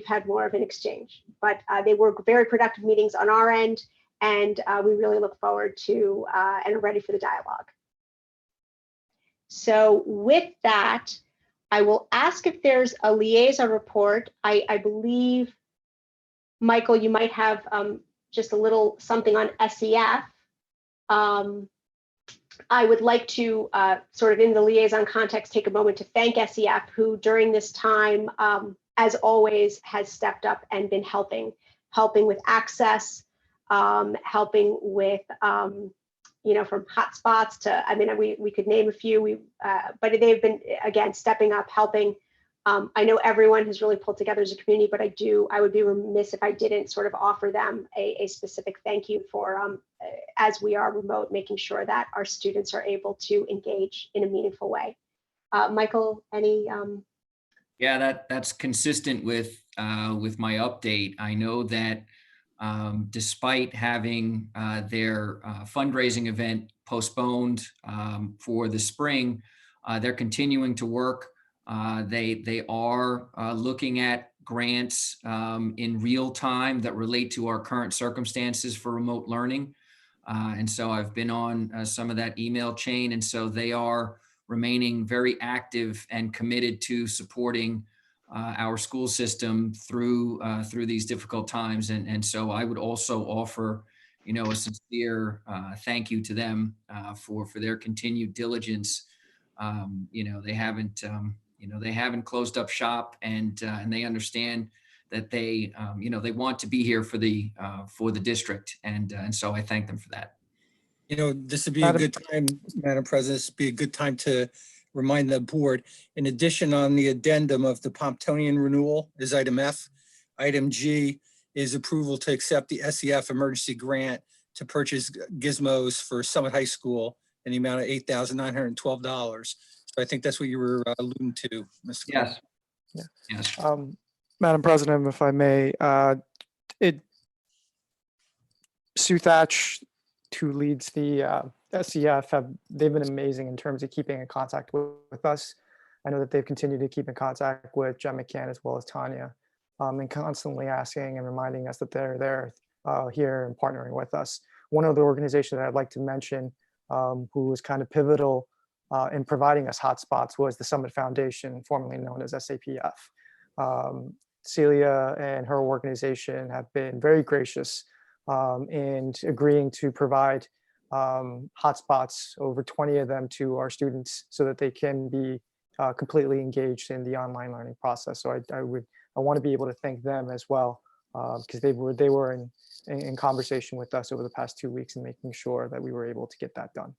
had more of an exchange. But they were very productive meetings on our end, and we really look forward to and are ready for the dialogue. So with that, I will ask if there's a liaison report. I believe, Michael, you might have just a little something on SEF. I would like to sort of in the liaison context, take a moment to thank SEF, who during this time, as always, has stepped up and been helping with access, helping with, from hotspots to, I mean, we could name a few, but they've been, again, stepping up, helping. I know everyone has really pulled together as a community, but I would be remiss if I didn't sort of offer them a specific thank you for, as we are remote, making sure that our students are able to engage in a meaningful way. Michael, any? Yeah, that's consistent with my update. I know that despite having their fundraising event postponed for the spring, they're continuing to work. They are looking at grants in real time that relate to our current circumstances for remote learning. And so I've been on some of that email chain. And so they are remaining very active and committed to supporting our school system through these difficult times. And so I would also offer, a sincere thank you to them for their continued diligence. They haven't closed up shop, and they understand that they want to be here for the district, and so I thank them for that. This would be a good time, Madam President, this would be a good time to remind the board. In addition, on the addendum of the Pomptonian renewal is item F. Item G is approval to accept the SEF emergency grant to purchase gizmos for Summit High School in the amount of $8,912. So I think that's what you were alluding to, Mr. Yes. Yeah. Yes. Madam President, if I may, Sue Thatch, who leads the SEF, they've been amazing in terms of keeping in contact with us. I know that they've continued to keep in contact with Jen McCann as well as Tanya, and constantly asking and reminding us that they're there here and partnering with us. One other organization that I'd like to mention, who was kind of pivotal in providing us hotspots, was the Summit Foundation, formerly known as SAPF. Celia and her organization have been very gracious in agreeing to provide hotspots, over 20 of them, to our students so that they can be completely engaged in the online learning process. So I want to be able to thank them as well, because they were in conversation with us over the past 2 weeks and making sure that we were able to get that done.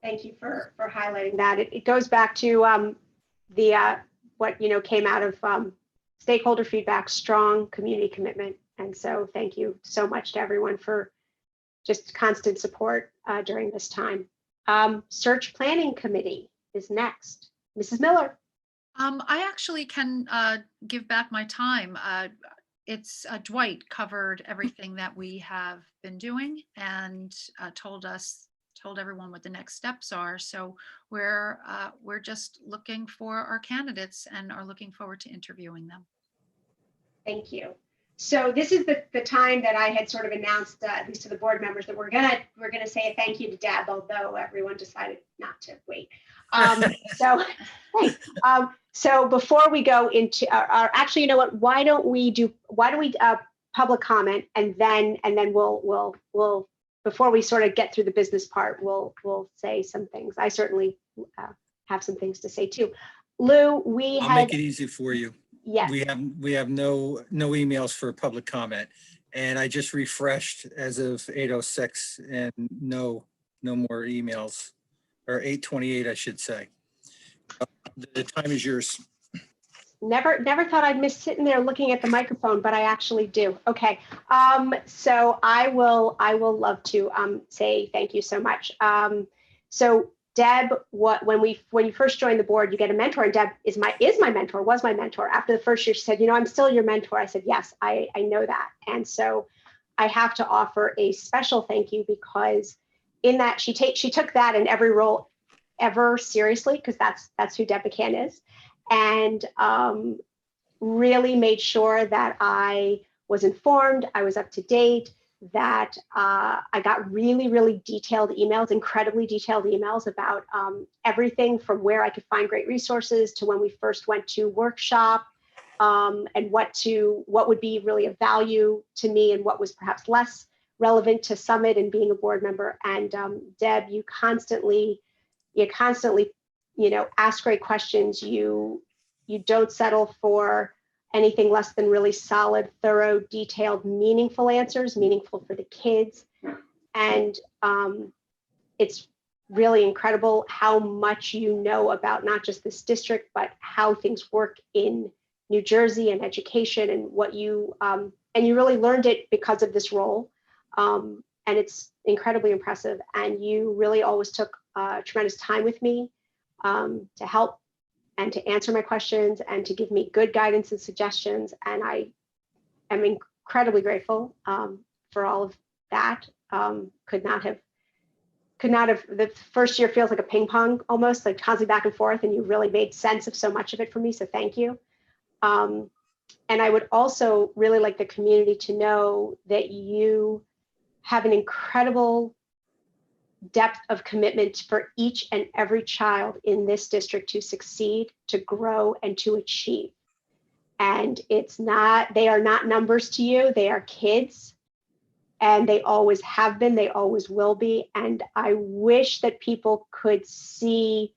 Thank you for highlighting that. It goes back to what came out of stakeholder feedback, strong community commitment. And so thank you so much to everyone for just constant support during this time. Search Planning Committee is next. Mrs. Miller. I actually can give back my time. It's Dwight covered everything that we have been doing and told everyone what the next steps are. So we're just looking for our candidates and are looking forward to interviewing them. Thank you. So this is the time that I had sort of announced, at least to the board members, that we're gonna say a thank you to Deb, although everyone decided not to wait. So before we go into actually, you know what? Why don't we public comment, and then we'll before we sort of get through the business part, we'll say some things. I certainly have some things to say too. Lou, I'll make it easy for you. Yes. We have no emails for public comment, and I just refreshed as of 8:06, and no more emails, or 8:28, I should say. The time is yours. Never thought I'd miss sitting there looking at the microphone, but I actually do. Okay. So I will love to say thank you so much. So Deb, when you first joined the board, you get a mentor, and Deb is my mentor, was my mentor. After the first year, she said, you know, I'm still your mentor. I said, yes, I know that. And so I have to offer a special thank you, because in that she took that in every role ever seriously, because that's who Deb McCann is. And really made sure that I was informed, I was up to date, that I got really, really detailed emails, incredibly detailed emails about everything from where I could find great resources to when we first went to workshop, and what would be really of value to me and what was perhaps less relevant to Summit and being a board member. And Deb, you constantly, you know, ask great questions. You don't settle for anything less than really solid, thorough, detailed, meaningful answers, meaningful for the kids. And it's really incredible how much you know about not just this district, but how things work in New Jersey and education, and what you, and you really learned it because of this role. And it's incredibly impressive. And you really always took tremendous time with me to help and to answer my questions and to give me good guidance and suggestions. And I am incredibly grateful for all of that. Could not have, the first year feels like a ping pong almost, like constantly back and forth, and you really made sense of so much of it for me. So thank you. And I would also really like the community to know that you have an incredible depth of commitment for each and every child in this district to succeed, to grow, and to achieve. And they are not numbers to you, they are kids, and they always have been, they always will be. And I wish that people could see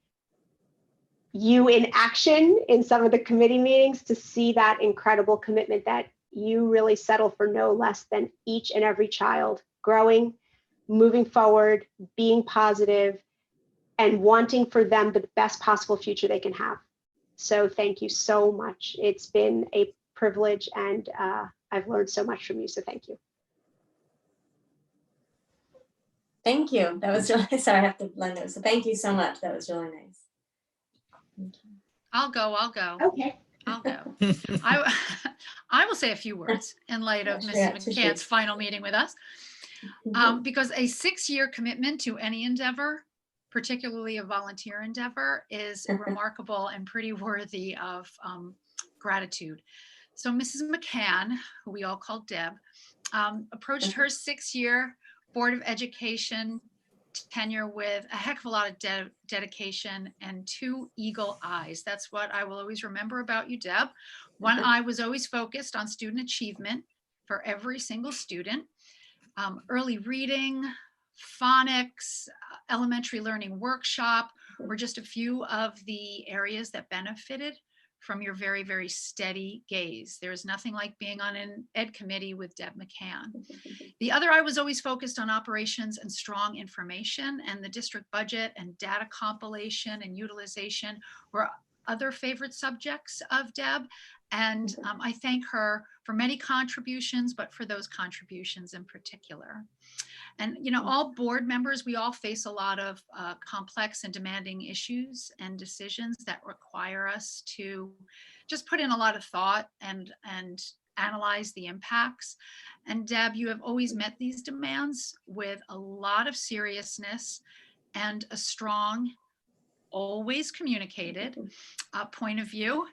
you in action in some of the committee meetings, to see that incredible commitment, that you really settle for no less than each and every child growing, moving forward, being positive, and wanting for them the best possible future they can have. So thank you so much. It's been a privilege, and I've learned so much from you, so thank you. Thank you. That was really, sorry, I have to blend those. So thank you so much. That was really nice. I'll go. Okay. I'll go. I will say a few words in light of Mrs. McCann's final meeting with us, because a 6-year commitment to any endeavor, particularly a volunteer endeavor, is remarkable and pretty worthy of gratitude. So Mrs. McCann, who we all call Deb, approached her 6-year Board of Education tenure with a heck of a lot of dedication and 2 eagle eyes. That's what I will always remember about you, Deb. One eye was always focused on student achievement for every single student. Early reading, phonics, elementary learning workshop were just a few of the areas that benefited from your very, very steady gaze. There is nothing like being on an ed committee with Deb McCann. The other eye was always focused on operations and strong information, and the district budget and data compilation and utilization were other favorite subjects of Deb. And I thank her for many contributions, but for those contributions in particular. And, you know, all board members, we all face a lot of complex and demanding issues and decisions that require us to just put in a lot of thought and analyze the impacts. And Deb, you have always met these demands with a lot of seriousness and a strong, always communicated point of view.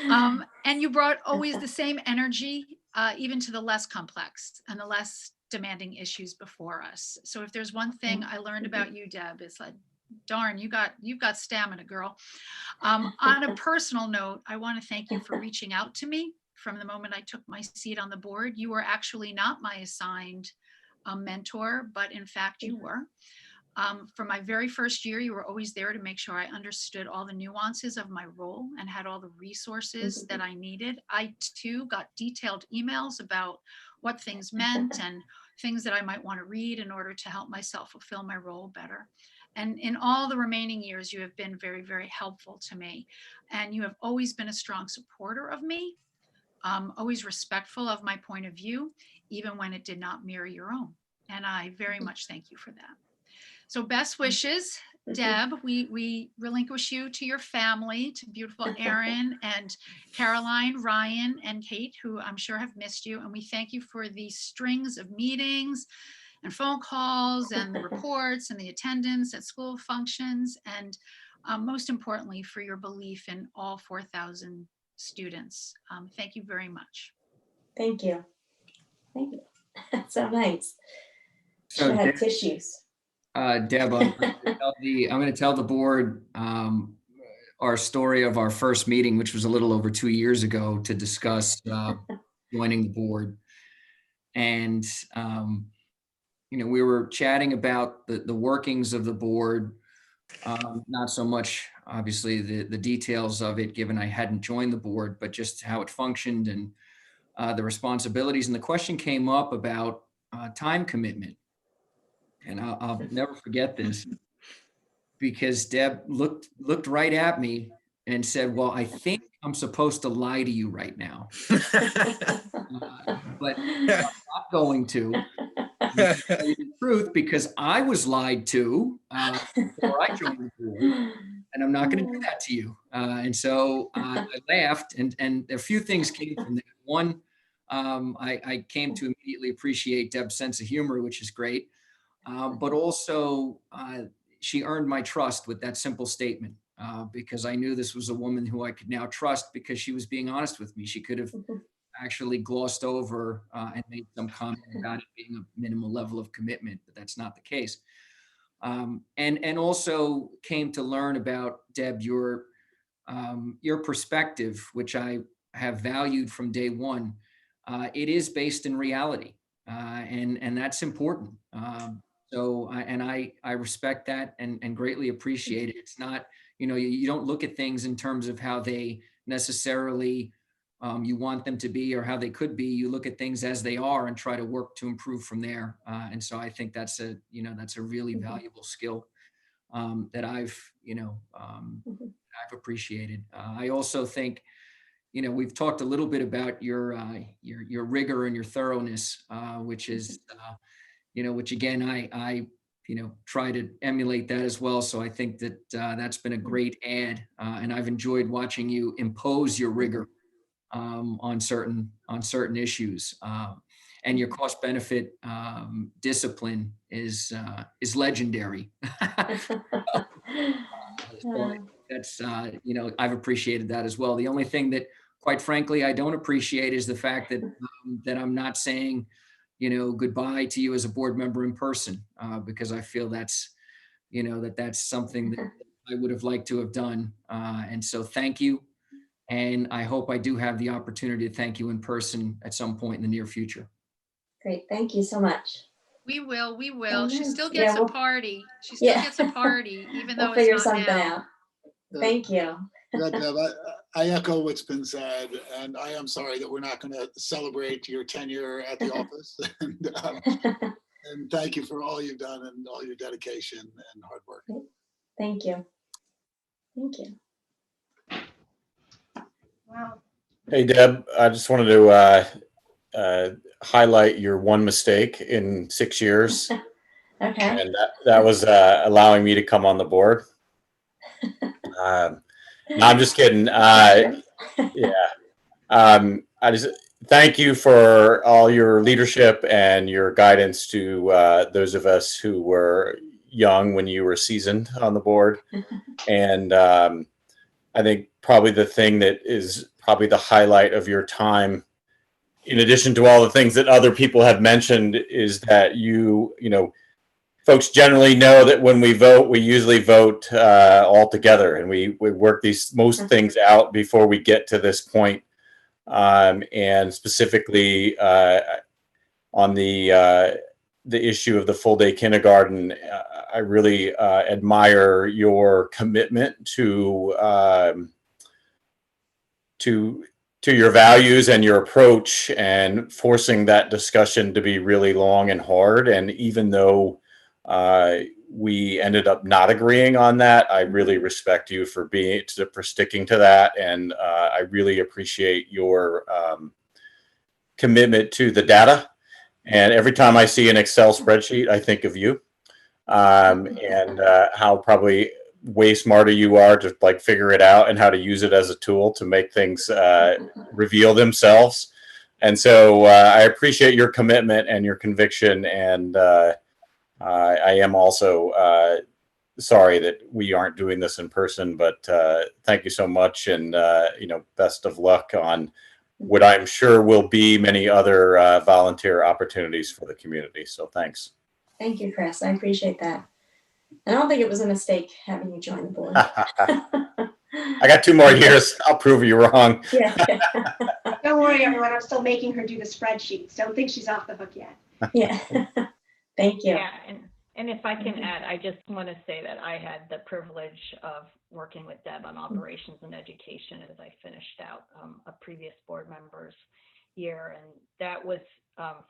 And you brought always the same energy, even to the less complex and the less demanding issues before us. So if there's one thing I learned about you, Deb, it's like, darn, you've got stamina, girl. On a personal note, I want to thank you for reaching out to me from the moment I took my seat on the board. You were actually not my assigned mentor, but in fact you were. For my very first year, you were always there to make sure I understood all the nuances of my role and had all the resources that I needed. I too got detailed emails about what things meant and things that I might want to read in order to help myself fulfill my role better. And in all the remaining years, you have been very, very helpful to me. And you have always been a strong supporter of me, always respectful of my point of view, even when it did not mirror your own. And I very much thank you for that. So best wishes, Deb. We relinquish you to your family, to beautiful Erin and Caroline, Ryan, and Kate, who I'm sure have missed you. And we thank you for the strings of meetings and phone calls and the reports and the attendance at school functions. And most importantly, for your belief in all 4,000 students. Thank you very much. Thank you. Thank you. That's so nice. So Should have tissues. Deb, I'm going to tell the board our story of our first meeting, which was a little over 2 years ago, to discuss joining the board. And, we were chatting about the workings of the board, not so much, obviously, the details of it, given I hadn't joined the board, but just how it functioned and the responsibilities. And the question came up about time commitment. And I'll never forget this, because Deb looked right at me and said, "Well, I think I'm supposed to lie to you right now, but I'm not going to. I'm going to tell you the truth, because I was lied to before I joined the board, and I'm not going to do that to you." And so I laughed, and a few things came from that. One, I came to immediately appreciate Deb's sense of humor, which is great. But also, she earned my trust with that simple statement, because I knew this was a woman who I could now trust, because she was being honest with me. She could have actually glossed over and made some comment about it being a minimal level of commitment, but that's not the case. And also came to learn about, Deb, your perspective, which I have valued from day one. It is based in reality, and that's important. I respect that and greatly appreciate it. It's not, you don't look at things in terms of how they necessarily you want them to be or how they could be. You look at things as they are and try to work to improve from there. And so I think that's a really valuable skill that I've appreciated. I also think, we've talked a little bit about your rigor and your thoroughness, which is, which again, I try to emulate that as well. So I think that that's been a great add, and I've enjoyed watching you impose your rigor on certain issues. And your cost benefit discipline is legendary. So that's I've appreciated that as well. The only thing that, quite frankly, I don't appreciate is the fact that that I'm not saying goodbye to you as a board member in person, because I feel that's that's something that I would have liked to have done. And so thank you. And I hope I do have the opportunity to thank you in person at some point in the near future. Great. Thank you so much. We will. Oh, She nice. still gets Yeah, a party. She still gets a party, even though We'll figure it's not something now. out. Thank you. Yeah, Deb, I echo what's been said, and I am sorry that we're not going to celebrate your tenure at the office. And thank you for all you've done and all your dedication and hard work. Thank you. Thank you. Wow. Hey, Deb, I just wanted to highlight your one mistake in 6 years. Okay. And that was allowing me to come on the board. No, I'm just kidding. Yeah. I just thank you for all your leadership and your guidance to those of us who were young when you were seasoned on the board. And I think probably the thing that is probably the highlight of your time, in addition to all the things that other people have mentioned, is that folks generally know that when we vote, we usually vote all together, and we work most things out before we get to this point. And specifically on the issue of the full day kindergarten, I really admire your commitment to your values and your approach, and forcing that discussion to be really long and hard. And even though we ended up not agreeing on that. I really respect you for for sticking to that, and I really appreciate your commitment to the data. And every time I see an Excel spreadsheet, I think of you, and how probably way smarter you are to like figure it out and how to use it as a tool to make things reveal themselves. And so I appreciate your commitment and your conviction, and I am also sorry that we aren't doing this in person, but thank you so much, and best of luck on what I'm sure will be many other volunteer opportunities for the community. So thanks. Thank you, Chris. I appreciate that. I don't think it was a mistake having you join the board. I got 2 more years. I'll prove you wrong. Yeah. Don't worry, everyone. I'm still making her do the spreadsheets. Don't think she's off the hook yet. Yeah. Thank you. Yeah, and if I can add, I just want to say that I had the privilege of working with Deb on operations and education as I finished out a previous board member's year, and that was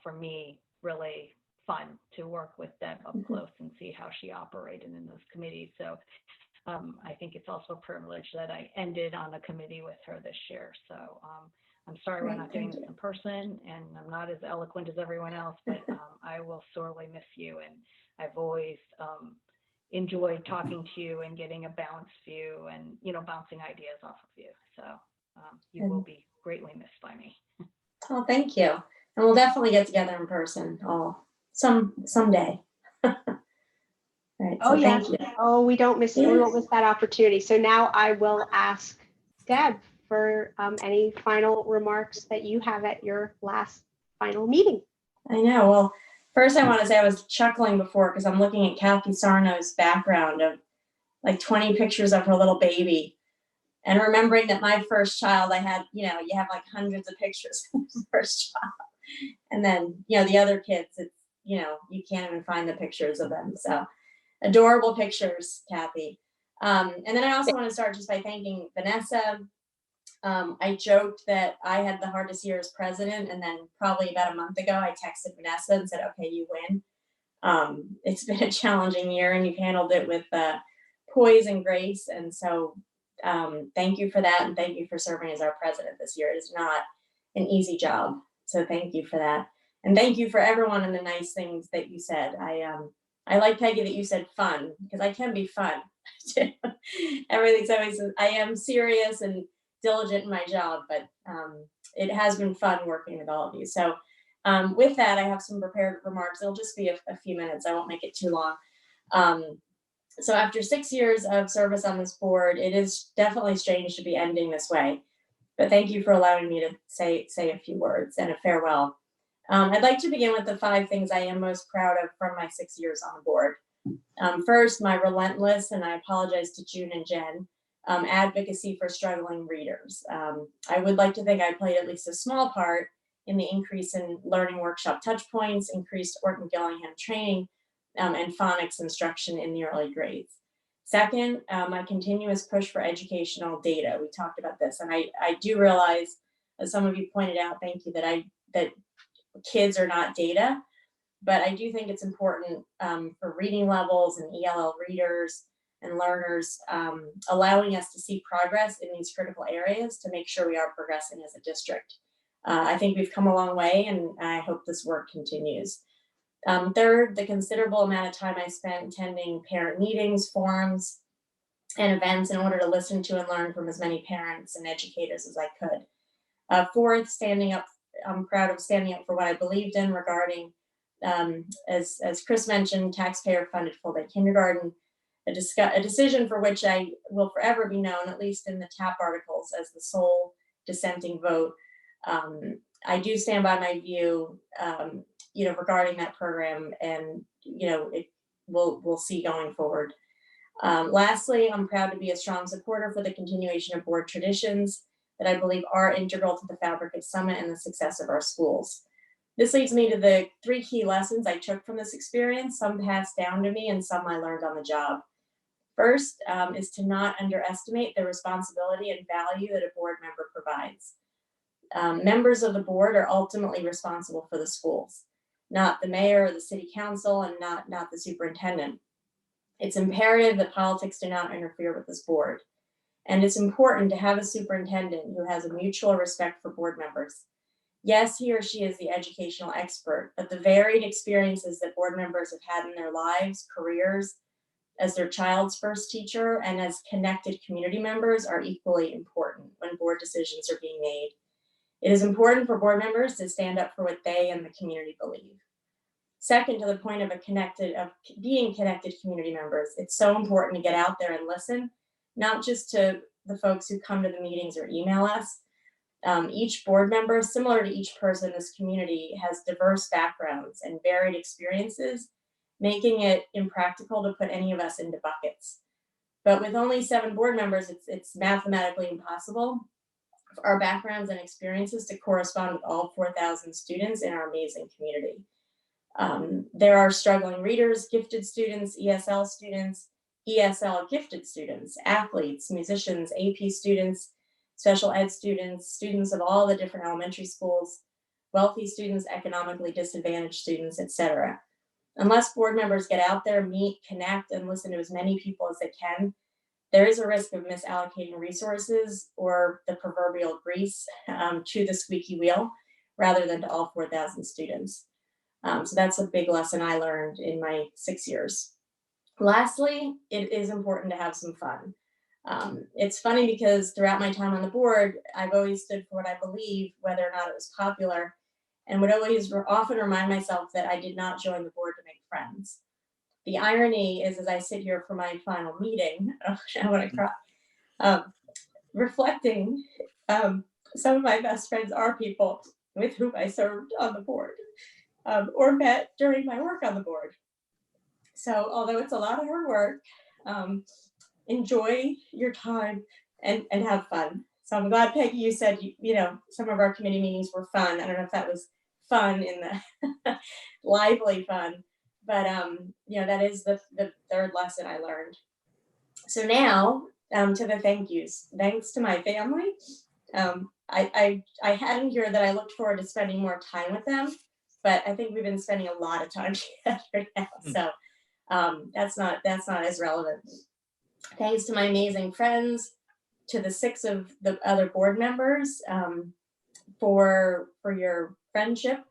for me really fun to work with Deb up close and see how she operated in those committees. So I think it's also a privilege that I ended on a committee with her this year. So I'm sorry we're not doing this in person, and I'm not as eloquent as everyone else, but I will sorely miss you. And I've always enjoyed talking to you and getting a balanced view and, bouncing ideas off of you. So you will be greatly missed by me. Oh, thank you. And we'll definitely get together in person someday. All right, Oh, so yes. thank you. Oh, we won't miss that opportunity. So now I will ask Deb for any final remarks that you have at your last final meeting. I know. Well, first I want to say I was chuckling before because I'm looking at Kathy Sarno's background of like 20 pictures of her little baby. And remembering that my first child, I had, you have like hundreds of pictures of the first child. And then, the other kids, it's, you can't even find the pictures of them. So adorable pictures, Kathy. And then I also want to start just by thanking Vanessa. I joked that I had the hardest year as president, and then probably about a month ago, I texted Vanessa and said, okay, you win. It's been a challenging year, and you've handled it with poise and grace. And so thank you for that. And thank you for serving as our president this year. It is not an easy job. So thank you for that. And thank you for everyone and the nice things that you said. I like, Peggy, that you said fun, because I can be fun. Everything's always, I am serious and diligent in my job, but it has been fun working with all of you. So with that, I have some prepared remarks. It'll just be a few minutes. I won't make it too long. So after 6 years of service on this board, it is definitely strange to be ending this way. But thank you for allowing me to say a few words and a farewell. I'd like to begin with the 5 things I am most proud of from my 6 years on the board. First, my relentless, and I apologize to June and Jen, advocacy for struggling readers. I would like to think I played at least a small part in the increase in learning workshop touch points, increased Orton Gillingham training, and phonics instruction in the early grades. Second, my continuous push for educational data. We talked about this, and I do realize, as some of you pointed out, thank you, that kids are not data, but I do think it's important for reading levels and ELL readers and learners, allowing us to see progress in these critical areas to make sure we are progressing as a district. I think we've come a long way, and I hope this work continues. Third, the considerable amount of time I spent attending parent meetings, forums, and events in order to listen to and learn from as many parents and educators as I could. Fourth, I'm proud of standing up for what I believed in regarding, as Chris mentioned, taxpayer-funded full-day kindergarten, a decision for which I will forever be known, at least in the TAP articles, as the sole dissenting vote. I do stand by my view, regarding that program, and we'll see going forward. Lastly, I'm proud to be a strong supporter for the continuation of board traditions that I believe are integral to the fabric of Summit and the success of our schools. This leads me to the 3 key lessons I took from this experience, some passed down to me and some I learned on the job. First is to not underestimate the responsibility and value that a board member provides. Members of the board are ultimately responsible for the schools, not the mayor or the city council, and not the superintendent. It's imperative that politics do not interfere with this board. And it's important to have a superintendent who has a mutual respect for board members. Yes, he or she is the educational expert, but the varied experiences that board members have had in their lives, careers, as their child's first teacher, and as connected community members are equally important when board decisions are being made. It is important for board members to stand up for what they and the community believe. Second, to the point of being connected community members, it's so important to get out there and listen, not just to the folks who come to the meetings or email us. Each board member, similar to each person in this community, has diverse backgrounds and varied experiences, making it impractical to put any of us into buckets. But with only 7 board members, it's mathematically impossible for our backgrounds and experiences to correspond with all 4,000 students in our amazing community. There are struggling readers, gifted students, ESL students, ESL gifted students, athletes, musicians, AP students, special ed students, students of all the different elementary schools, wealthy students, economically disadvantaged students, etc. Unless board members get out there, meet, connect, and listen to as many people as they can, there is a risk of misallocating resources or the proverbial grease to the squeaky wheel rather than to all 4,000 students. So that's a big lesson I learned in my 6 years. Lastly, it is important to have some fun. It's funny because throughout my time on the board, I've always stood for what I believe, whether or not it was popular, and would always often remind myself that I did not join the board to make friends. The irony is, as I sit here for my final meeting, I want to cry, reflecting, some of my best friends are people with whom I served on the board or met during my work on the board. So although it's a lot of hard work, enjoy your time and have fun. So I'm glad, Peggy, you said, you know, some of our committee meetings were fun. I don't know if that was fun in the lively fun, but you know, that is the third lesson I learned. So now to the thank yous. Thanks to my family. I had in here that I looked forward to spending more time with them, but I think we've been spending a lot of time together now. So that's not as relevant. Thanks to my amazing friends, to the 6 of the other board members for your friendship.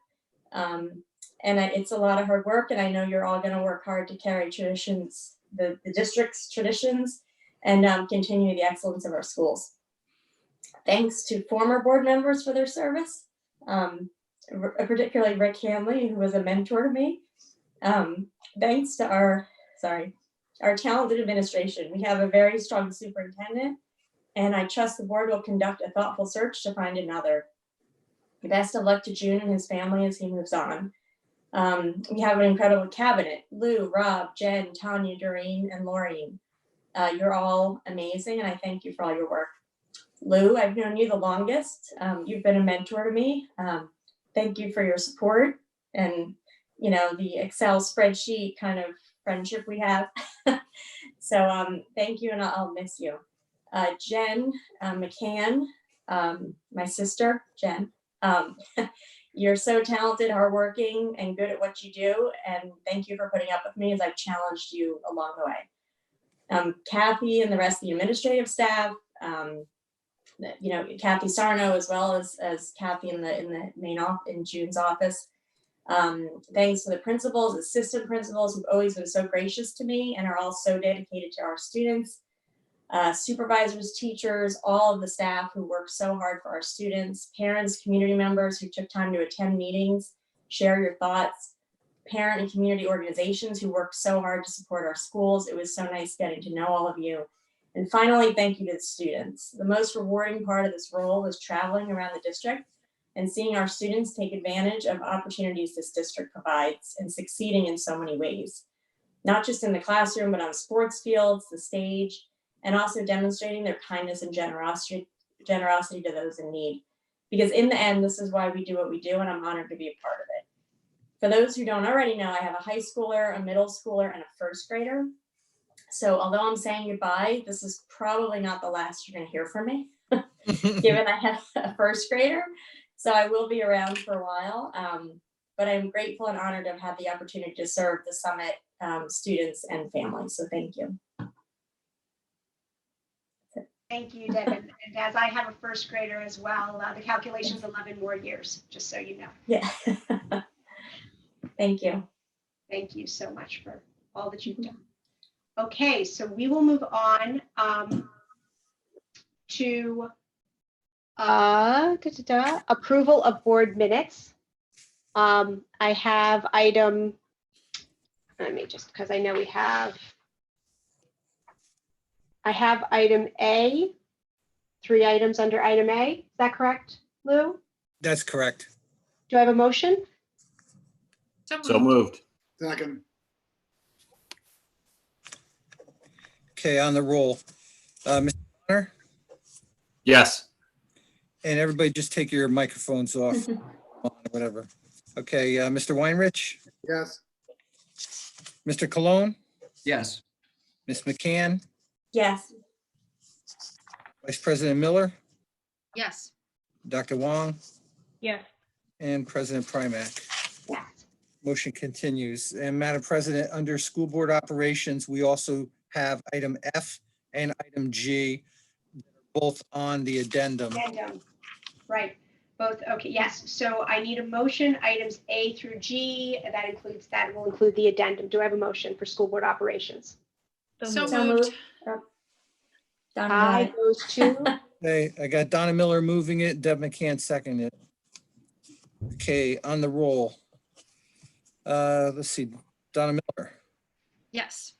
And it's a lot of hard work, and I know you're all going to work hard to carry traditions, the district's traditions, and continue the excellence of our schools. Thanks to former board members for their service, particularly Rick Hanley, who was a mentor to me. Thanks to our talented administration. We have a very strong superintendent, and I trust the board will conduct a thoughtful search to find another. Best of luck to June and his family as he moves on. We have an incredible cabinet: Lou, Rob, Jen, Tanya, Doreen, and Laureen. You're all amazing, and I thank you for all your work. Lou, I've known you the longest. You've been a mentor to me. Thank you for your support and, you know, the Excel spreadsheet kind of friendship we have. So thank you, and I'll miss you. Jen McCann, my sister, Jen. You're so talented, hardworking, and good at what you do. And thank you for putting up with me as I've challenged you along the way. Kathy and the rest of the administrative staff, you know, Kathy Sarno, as well as Kathy in the main office, in June's office. Thanks to the principals, assistant principals who've always been so gracious to me and are all so dedicated to our students. Supervisors, teachers, all of the staff who work so hard for our students, parents, community members who took time to attend meetings, share your thoughts, parent and community organizations who work so hard to support our schools. It was so nice getting to know all of you. And finally, thank you to the students. The most rewarding part of this role was traveling around the district and seeing our students take advantage of opportunities this district provides and succeeding in so many ways, not just in the classroom, but on sports fields, the stage, and also demonstrating their kindness and generosity to those in need. Because in the end, this is why we do what we do, and I'm honored to be a part of it. For those who don't already know, I have a high schooler, a middle schooler, and a first grader. So although I'm saying goodbye, this is probably not the last you're gonna hear from me, given I have a first grader. So I will be around for a while, but I'm grateful and honored to have had the opportunity to serve the summit students and families. So thank you. Thank you, Devin. And as I have a first grader as well, the calculation's 11 more years, just so you know. Yeah. Thank you. Thank you so much for all that you've done. Okay, so we will move on to approval of board minutes. I have item, let me just, because I know I have item A, 3 items under item A. Is that correct, Lou? That's correct. Do I have a motion? So moved. Second. Okay, on the roll. Mr. Bonner, Yes. and everybody just take your microphones off, whatever. Okay, Mr. Weinrich, Yes. Mr. Cologne, Yes. Ms. McCann, Yes. Vice President Miller, Yes. Dr. Wong, Yes. and President Primack. Yes. Motion continues. And Madam President, under school board operations, we also have item F and item G, both on the addendum. Addendum. Right, both, okay, yes. So I need a motion, items A through G, that will include the addendum. Do I have a motion for school board operations? So So moved. moved. Donna Aye, got it. those two. Okay, I got Donna Miller moving it, Deb McCann seconding it. Okay, on the roll. Let's see, Donna Miller. Yes.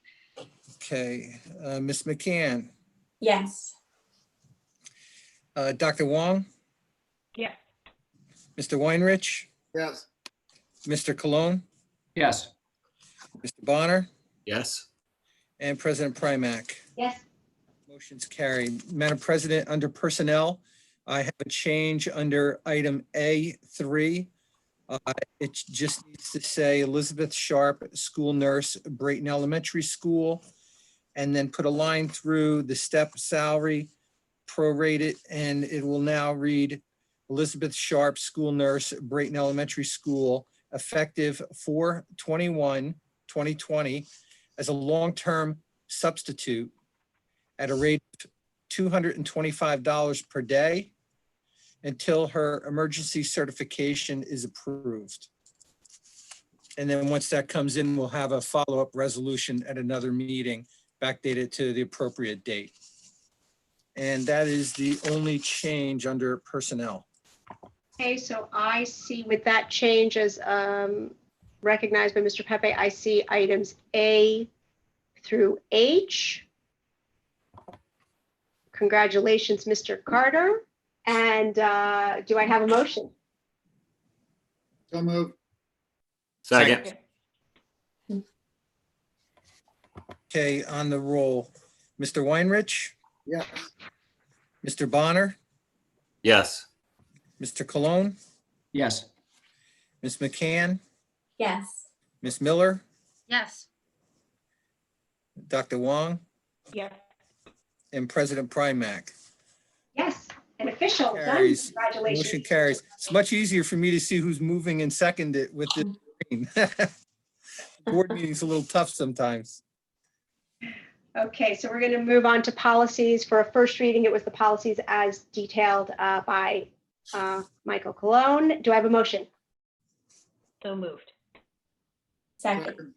Okay, Ms. McCann, Yes. Dr. Wong, Yes. Mr. Weinrich, Yes. Mr. Cologne, Yes. Mr. Bonner, Yes. and President Primack. Yes. Motion's carried. Madam President, under personnel, I have a change under item A3. It just needs to say Elizabeth Sharp, school nurse, Brayton Elementary School, and then put a line through the step salary, prorated, and it will now read Elizabeth Sharp, school nurse, Brayton Elementary School, effective 4/21/2020 as a long-term substitute at a rate of $225 per day until her emergency certification is approved. And then once that comes in, we'll have a follow-up resolution at another meeting, backdated to the appropriate date. And that is the only change under personnel. Okay, so I see with that change as recognized by Mr. Pepe, I see items A through H. Congratulations, Mr. Carter. And do I have a motion? So moved. Second. Okay, on the roll, Mr. Weinrich, Yes. Mr. Bonner, Yes. Mr. Cologne, Yes. Ms. McCann, Yes. Ms. Miller, Yes. Dr. Wong, Yes. and President Primack. Yes, an official, done. Carries. Congratulations. Motion carries. It's much easier for me to see who's moving and seconded with the screen. Board meeting's a little tough sometimes. Okay, so we're going to move on to policies. For a first reading, it was the policies as detailed by Michael Cologne. Do I have a motion? So moved. Second.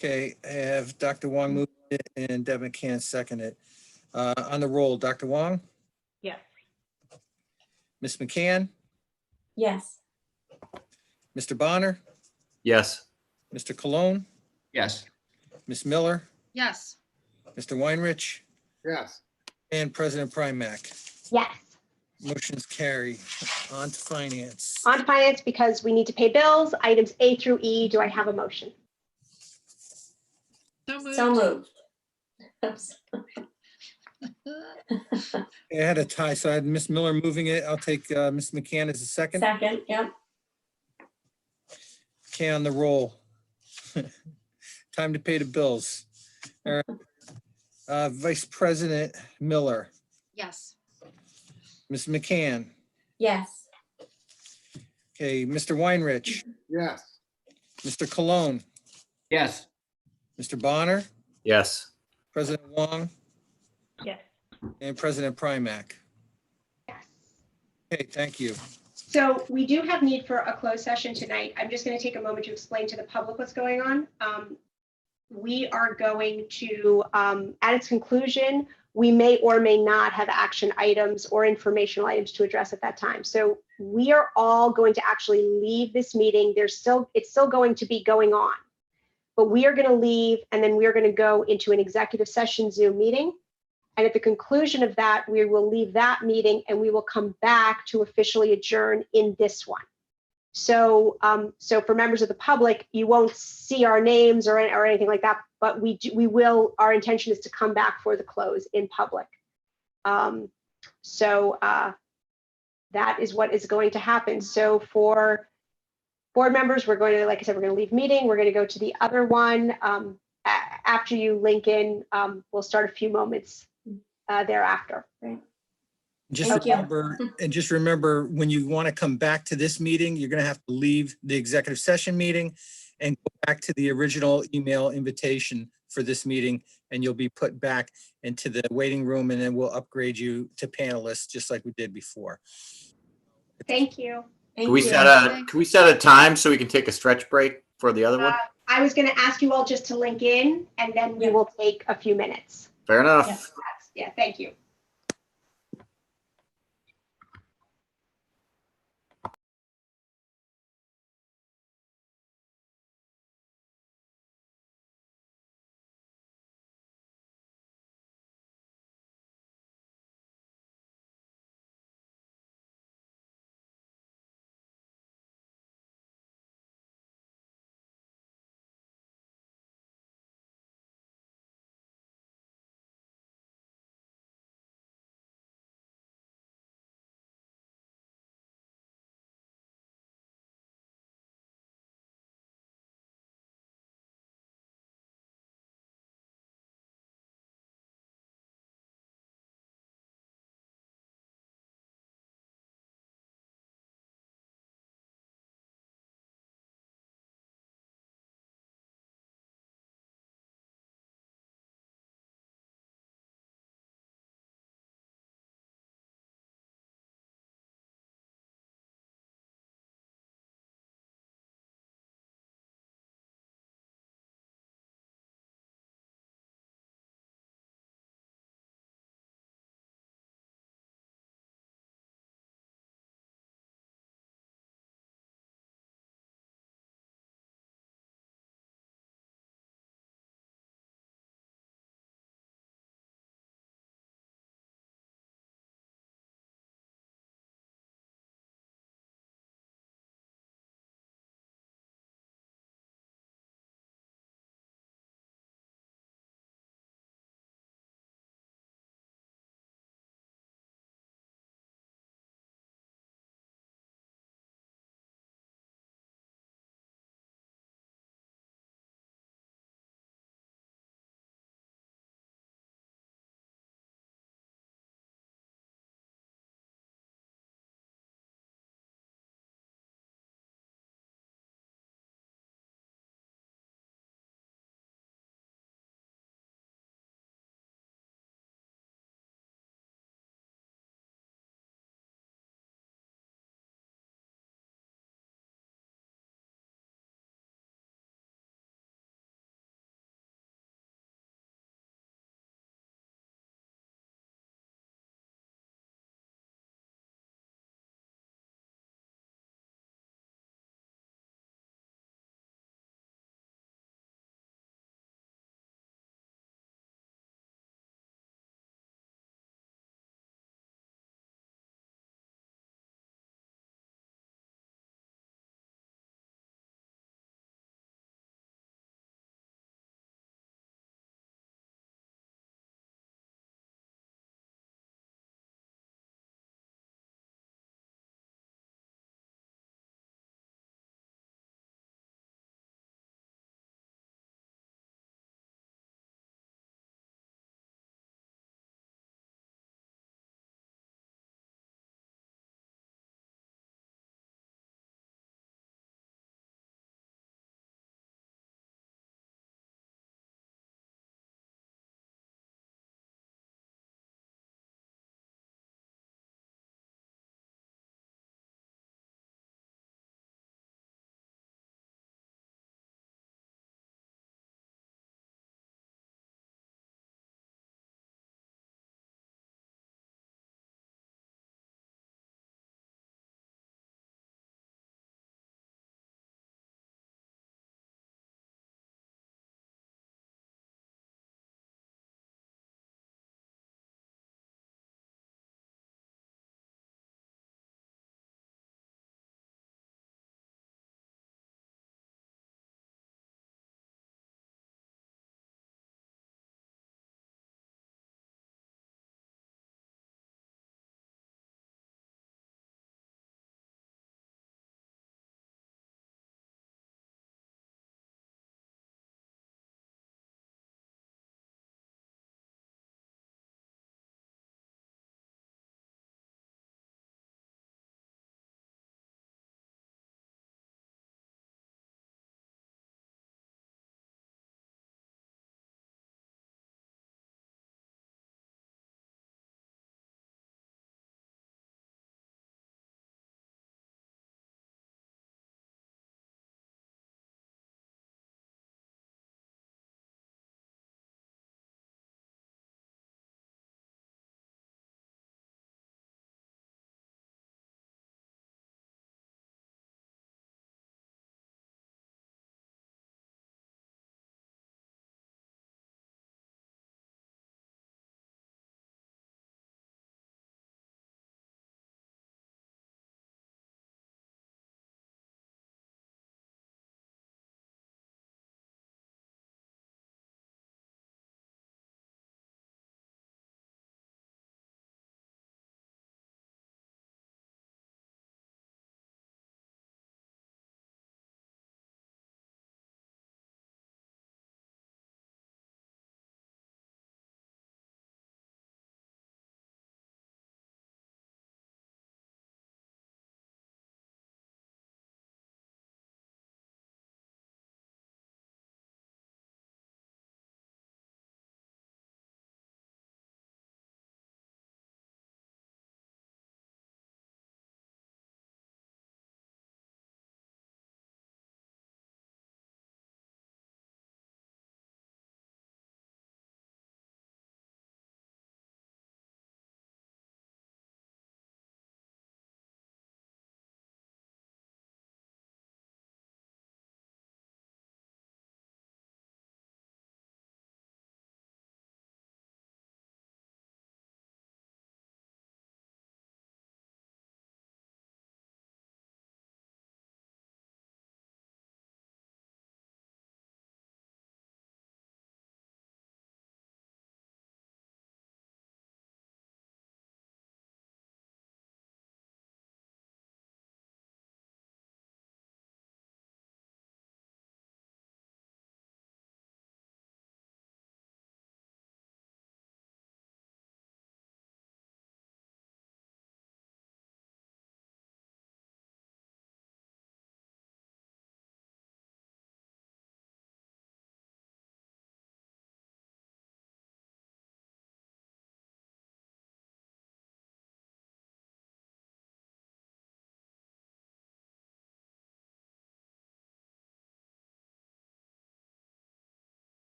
Okay, I have Dr. Wong moving it and Deb McCann second it. On the roll, Dr. Wong, Yes. Ms. McCann, Yes. Mr. Bonner, Yes. Mr. Cologne, Yes. Ms. Miller, Yes. Mr. Weinrich, Yes. and President Primack. Yes. Motion's carry. On to finance. On finance, because we need to pay bills, items A through E. Do I have a motion? So moved. So moved. Oops. I had a tie, so I had Ms. Miller moving it. I'll take Ms. McCann as a second. Second, yep. Okay, on the roll. Time to pay the bills. All right. Vice President Miller, Yes. Ms. McCann. Yes. Okay, Mr. Weinrich, Yes. Mr. Cologne, Yes. Mr. Bonner, Yes. President Wong, Yes. and President Primack. Yes. Okay, thank you. So we do have need for a closed session tonight. I'm just going to take a moment to explain to the public what's going on. We are going to, at its conclusion, we may or may not have action items or informational items to address at that time. So we are all going to actually leave this meeting. It's still going to be going on, but we are going to leave, and then we are going to go into an executive session Zoom meeting. And at the conclusion of that, we will leave that meeting and we will come back to officially adjourn in this one. So, so for members of the public, you won't see our names or anything like that, but we will, our intention is to come back for the close in public. That is what is going to happen. So for board members, we're going to, like I said, we're going to leave meeting. We're going to go to the other one. After you link in, we'll start a few moments thereafter. Great. Just Thank you. remember, and just remember, when you want to come back to this meeting, you're going to have to leave the executive session meeting and go back to the original email invitation for this meeting, and you'll be put back into the waiting room, and then we'll upgrade you to panelists, just like we did before. Thank you. Can we set a time so we can take a stretch break for the other one? I was going to ask you all just to link in, and then we will take a few minutes. Fair enough. Yeah, thank you.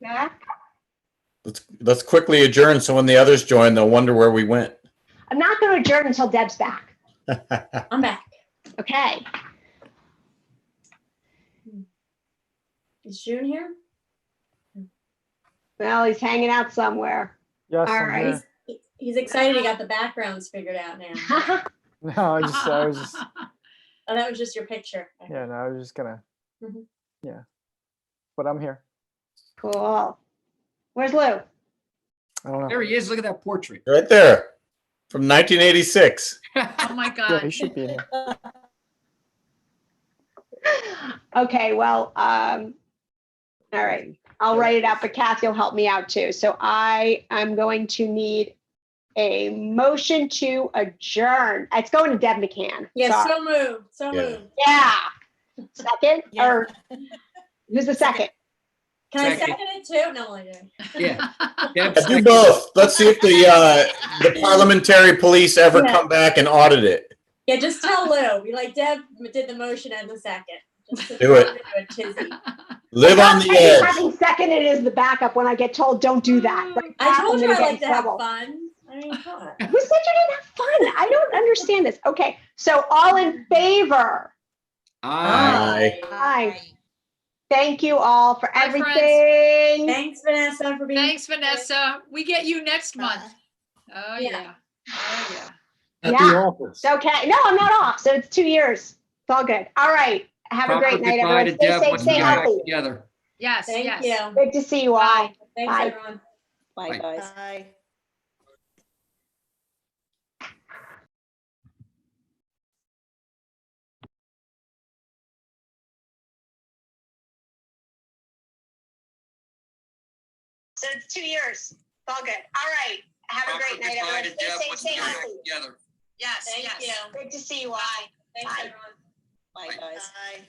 Back? Let's quickly adjourn so when the others join, they'll wonder where we went. I'm not going to adjourn until Deb's back. I'm back. Okay. Is June here? Well, he's hanging out somewhere. Yes, All I'm right. here. He's excited he got the backgrounds figured out now. No, I was just, Oh, that was just your picture. yeah, no, I was just gonna, Mhm. yeah. But I'm here. Cool. Where's Lou? I don't know. There he is. Look at that portrait. Right there from 1986. Oh my Yeah, God. he should be in here. Okay, well, all right. I'll write it out, but Kathy will help me out too. So I'm going to need a motion to adjourn. It's going to Deb McCann. Yes, Sorry. so moved. So Yeah. moved. Yeah. Second? Yeah. Or who's the second? Can I Second. second it too? No, I didn't. Yeah. Yeah, do both. Let's see if the parliamentary police ever Yeah. come back and audit it. Yeah, just tell Lou. Be like, Deb did the motion and the second. Just to Do it. throw a tizzy. Live on the Maybe edge. having seconded is the backup when I get told, don't do that. Right? I told I'm you gonna I get like in to have trouble. fun. I mean, come on. Who said you didn't have fun? I don't understand this. Okay, so all in favor? Aye. Aye. Thank you all for Bye, friends. everything. Thanks, Vanessa, for being Thanks, Vanessa. We get you next month. Oh, Yeah. yeah. Oh, yeah. At Yeah. the office. Okay, no, I'm not off, so it's 2 years. It's all good. All right, have a Proper great night, goodbye everyone. to Stay Deb safe, once we stay get back healthy. together. Yes, Thank yes. you. Good to see you all. Bye. Thanks, Bye. everyone. Bye, Bye. guys. Bye. So it's 2 years. It's all good. All right, have a great night, everyone. Stay safe, stay healthy. Together. Yes, Thank yes. you. Good to see you all. Thanks, Bye. everyone. Bye, guys. Bye.